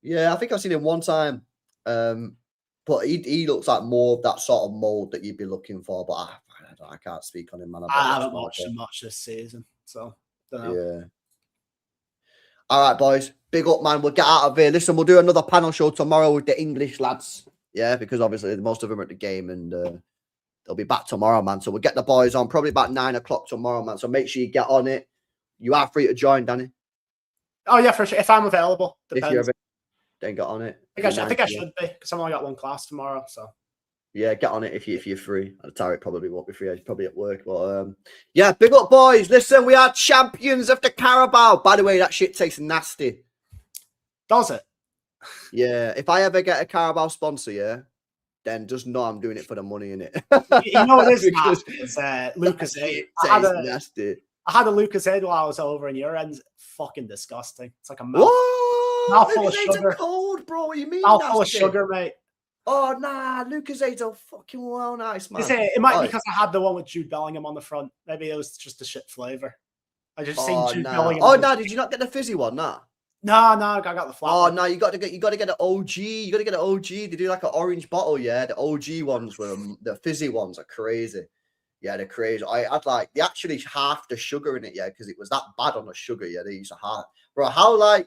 Yeah, I think I've seen him one time. But he looks like more of that sort of mold that you'd be looking for. But I can't speak on him, man. I haven't watched him much this season, so don't know. Yeah. All right, boys. Big up, man. We'll get out of here. Listen, we'll do another panel show tomorrow with the English lads. Yeah, because obviously most of them are at the game and they'll be back tomorrow, man. So we'll get the boys on probably about 9 o'clock tomorrow, man. So make sure you get on it. You are free to join, Danny. Oh, yeah, for sure. If I'm available. Depends. If you're available, then get on it. I think I should be because I've only got one class tomorrow. So yeah, get on it if you're free. Tarek probably won't be free. He's probably at work. But yeah, big up, boys. Listen, we are champions of the Carabao. By the way, that shit tastes nasty. Does it? Yeah. If I ever get a Carabao sponsor, yeah, then just know I'm doing it for the money in it. You know what it is, man? It's Lucas Aid. Nasty. I had a Lucas Aid while I was over in your end. Fucking disgusting. It's like a mouthful of sugar. Cold, bro. What do you mean? Mouthful of sugar, mate. Oh, nah. Lucas Aid's a fucking well nice, man. It might be because I had the one with Jude Bellingham on the front. Maybe it was just a shit flavour. I just seen Jude Bellingham. Oh, no. Did you not get the fizzy one? Nah. No, I got the flat. Oh no, you got to get an OG. You got to get an OG. They do like an orange bottle, yeah. The OG ones were the fizzy ones are crazy. Yeah, they're crazy. I had like they actually half the sugar in it, yeah, because it was that bad on the sugar. Yeah, they used to half. Bro, how I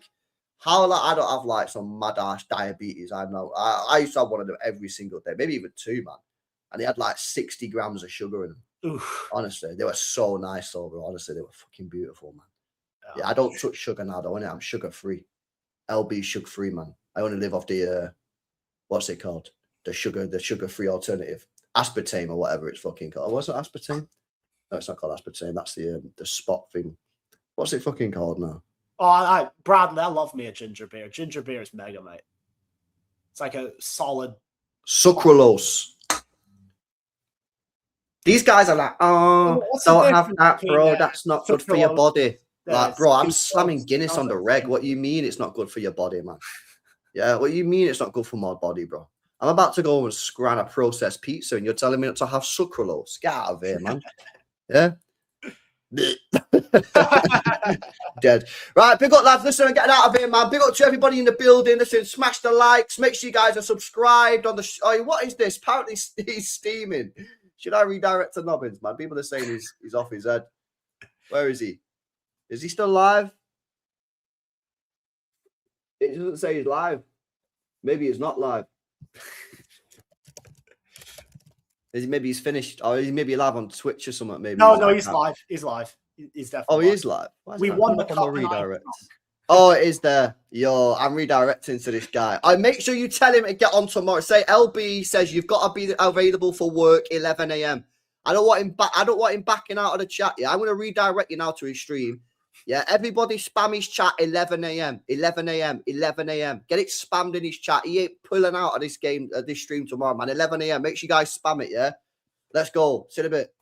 don't have like some mad ass diabetes. I know. I used to have one of them every single day, maybe even 2, man. And they had like 60 grams of sugar in them. Oof. Honestly, they were so nice, though, bro. Honestly, they were fucking beautiful, man. Yeah, I don't touch sugar now, though, innit? I'm sugar-free. LB sugar-free, man. I only live off the, what's it called? The sugar-free alternative. Aspartame or whatever it's fucking called. What's it, aspartame? No, it's not called aspartame. That's the spot thing. What's it fucking called now? Oh, Bradley, I love me a ginger beer. Ginger beer is mega, mate. It's like a solid... Sucralose. These guys are like, don't have that, bro. That's not good for your body. Like, bro, I'm slamming Guinness on the reg. What you mean it's not good for your body, man? Yeah, what you mean it's not good for my body, bro? I'm about to go and scran a processed pizza and you're telling me not to have sucralose. Get out of here, man. Yeah? Dead. Right, big up, lads. Listen, I'm getting out of here, man. Big up to everybody in the building. Listen, smash the likes. Make sure you guys are subscribed on the... Oh, what is this? Apparently he's steaming. Should I redirect to Nobbins, man? People are saying he's off his head. Where is he? Is he still live? It doesn't say he's live. Maybe he's not live. Maybe he's finished. Or maybe live on Twitch or something. Maybe. No, he's live. He's live. He's definitely. Oh, he is live. We won the cup. Redirect. Oh, it is there. Yo, I'm redirecting to this guy. I make sure you tell him to get on tomorrow. Say LB says you've got to be available for work 11 a.m. I don't want him back. I don't want him backing out of the chat. Yeah, I'm going to redirect you now to his stream. Yeah, everybody spam his chat 11 a.m. 11 a.m. 11 a.m. Get it spammed in his chat. He ain't pulling out of this game, this stream tomorrow, man. 11 a.m. Make sure you guys spam it, yeah? Let's go. See you in a bit.